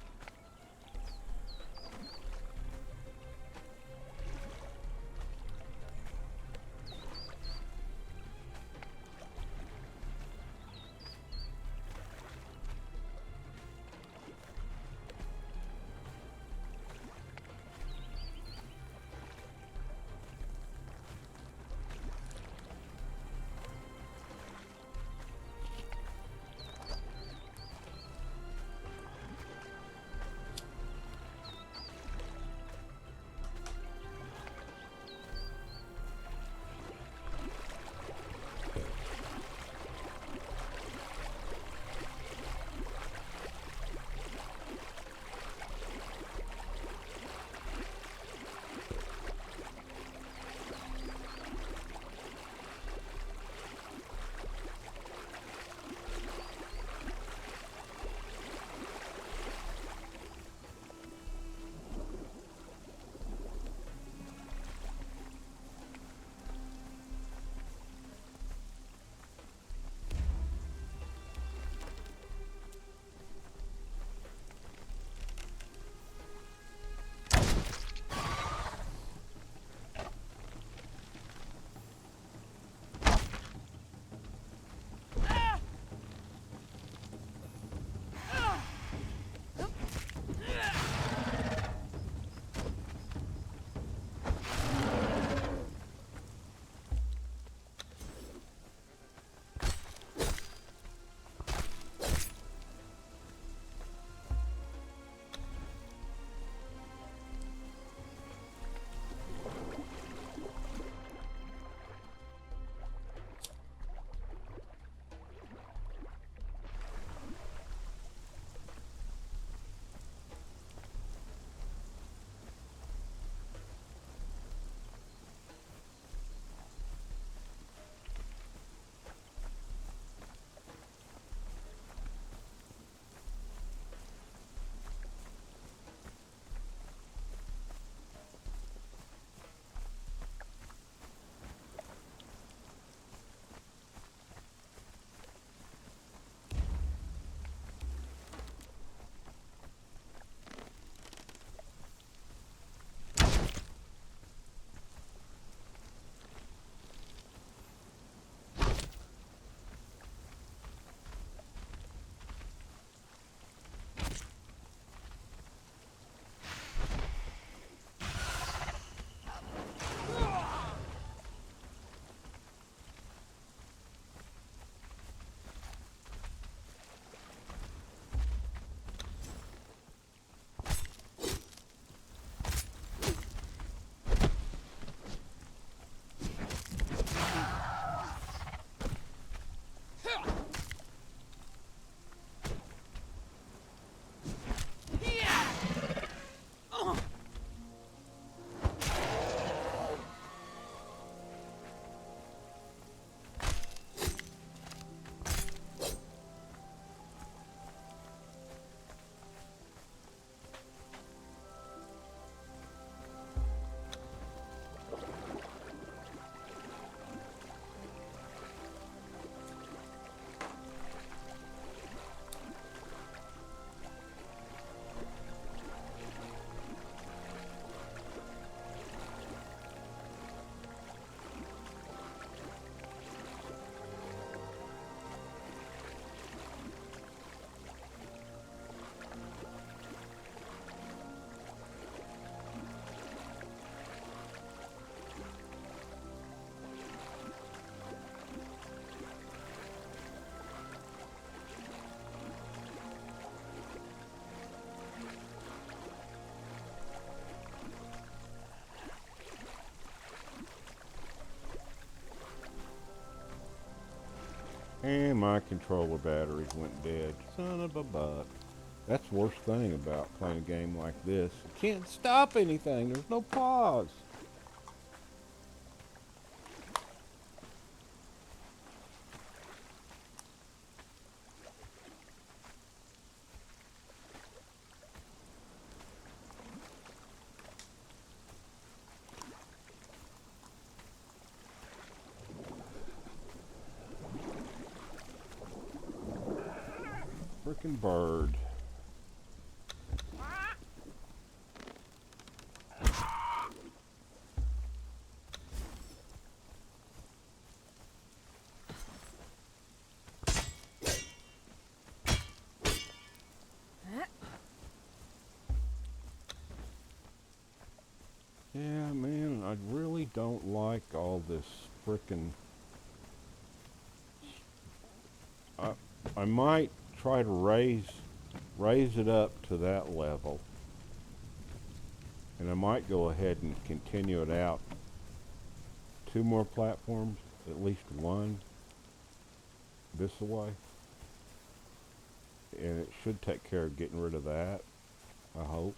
And my controller batteries went dead. Son of a buck. That's the worst thing about playing a game like this. You can't stop anything. There's no pause. Frickin' bird. Yeah, man, I really don't like all this frickin'... I might try to raise it up to that level. And I might go ahead and continue it out 2 more platforms, at least 1 this way. And it should take care of getting rid of that, I hope.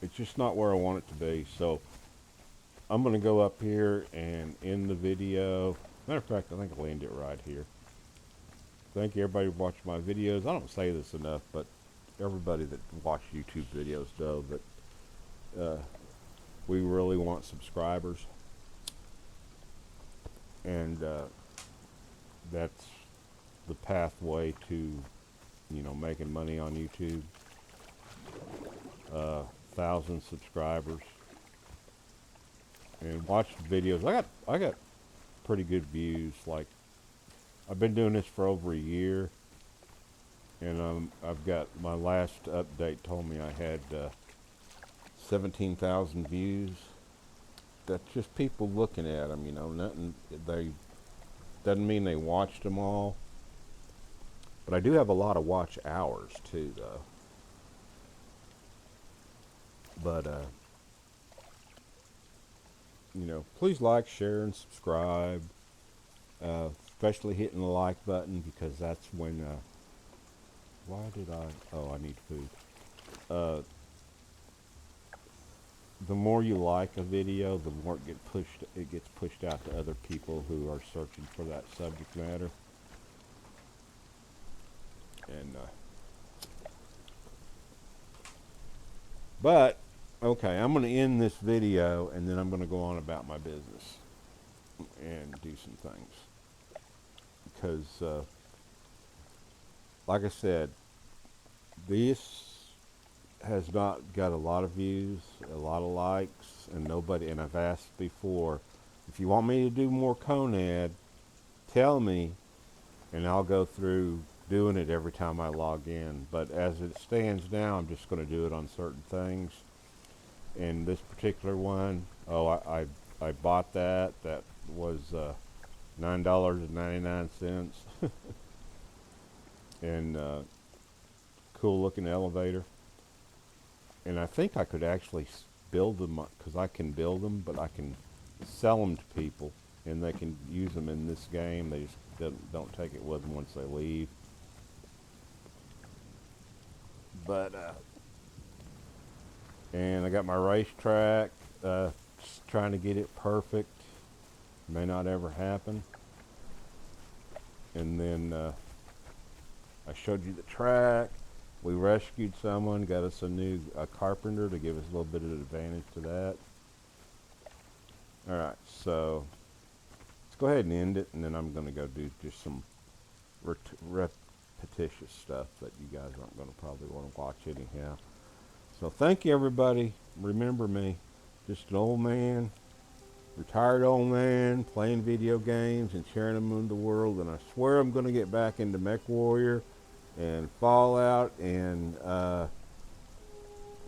It's just not where I want it to be, so I'm going to go up here and end the video. Matter of fact, I think I'll end it right here. Thank you everybody for watching my videos. I don't say this enough, but everybody that watches YouTube videos know that we really want subscribers. And that's the pathway to, you know, making money on YouTube. 1,000 subscribers. And watch the videos. I got pretty good views. Like, I've been doing this for over a year, and I've got, my last update told me I had 17,000 views. That's just people looking at them, you know. Nothing. Doesn't mean they watched them all. But I do have a lot of watch hours too, though. But you know, please like, share, and subscribe. Especially hitting the like button, because that's when, why did oh, I need food. The more you like a video, the more it gets pushed out to other people who are searching for that subject matter. And, but, okay, I'm going to end this video, and then I'm going to go on about my business and do some things. Because, like I said, this has not got a lot of views, a lot of likes, and nobody, and I've asked before, if you want me to do more Conan, tell me, and I'll go through doing it every time I log in. But as it stands now, I'm just going to do it on certain things. And this particular one, oh, I bought that. That was $9.99. And cool looking elevator. And I think I could actually build them, because I can build them, but I can sell them to people, and they can use them in this game. They just don't take it with them once they leave. But and I got my racetrack, just trying to get it perfect. May not ever happen. And then I showed you the track. We rescued someone, got us a carpenter to give us a little bit of advantage to that. Alright, so let's go ahead and end it, and then I'm going to go do just some repetitious stuff that you guys aren't going to probably want to watch anyhow. So thank you, everybody. Remember me, just an old man, retired old man, playing video games and sharing them with the world. And I swear I'm going to get back into MechWarrior and Fallout and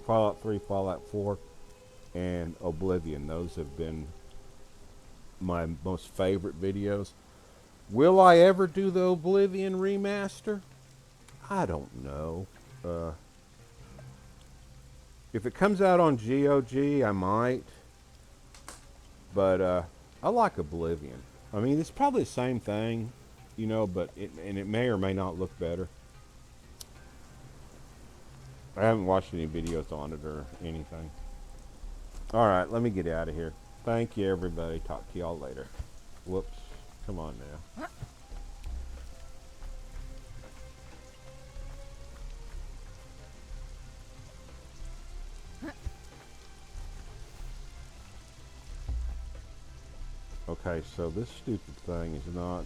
Fallout 3, Fallout 4, and Oblivion. Those have been my most favorite videos. Will I ever do the Oblivion remaster? I don't know. If it comes out on GOG, I might. But I like Oblivion. I mean, it's probably the same thing, you know, but it may or may not look better. I haven't watched any videos on it or anything. All right, let me get out of here. Thank you, everybody. Talk to y'all later. Whoops. Come on now. Okay, so this stupid thing is not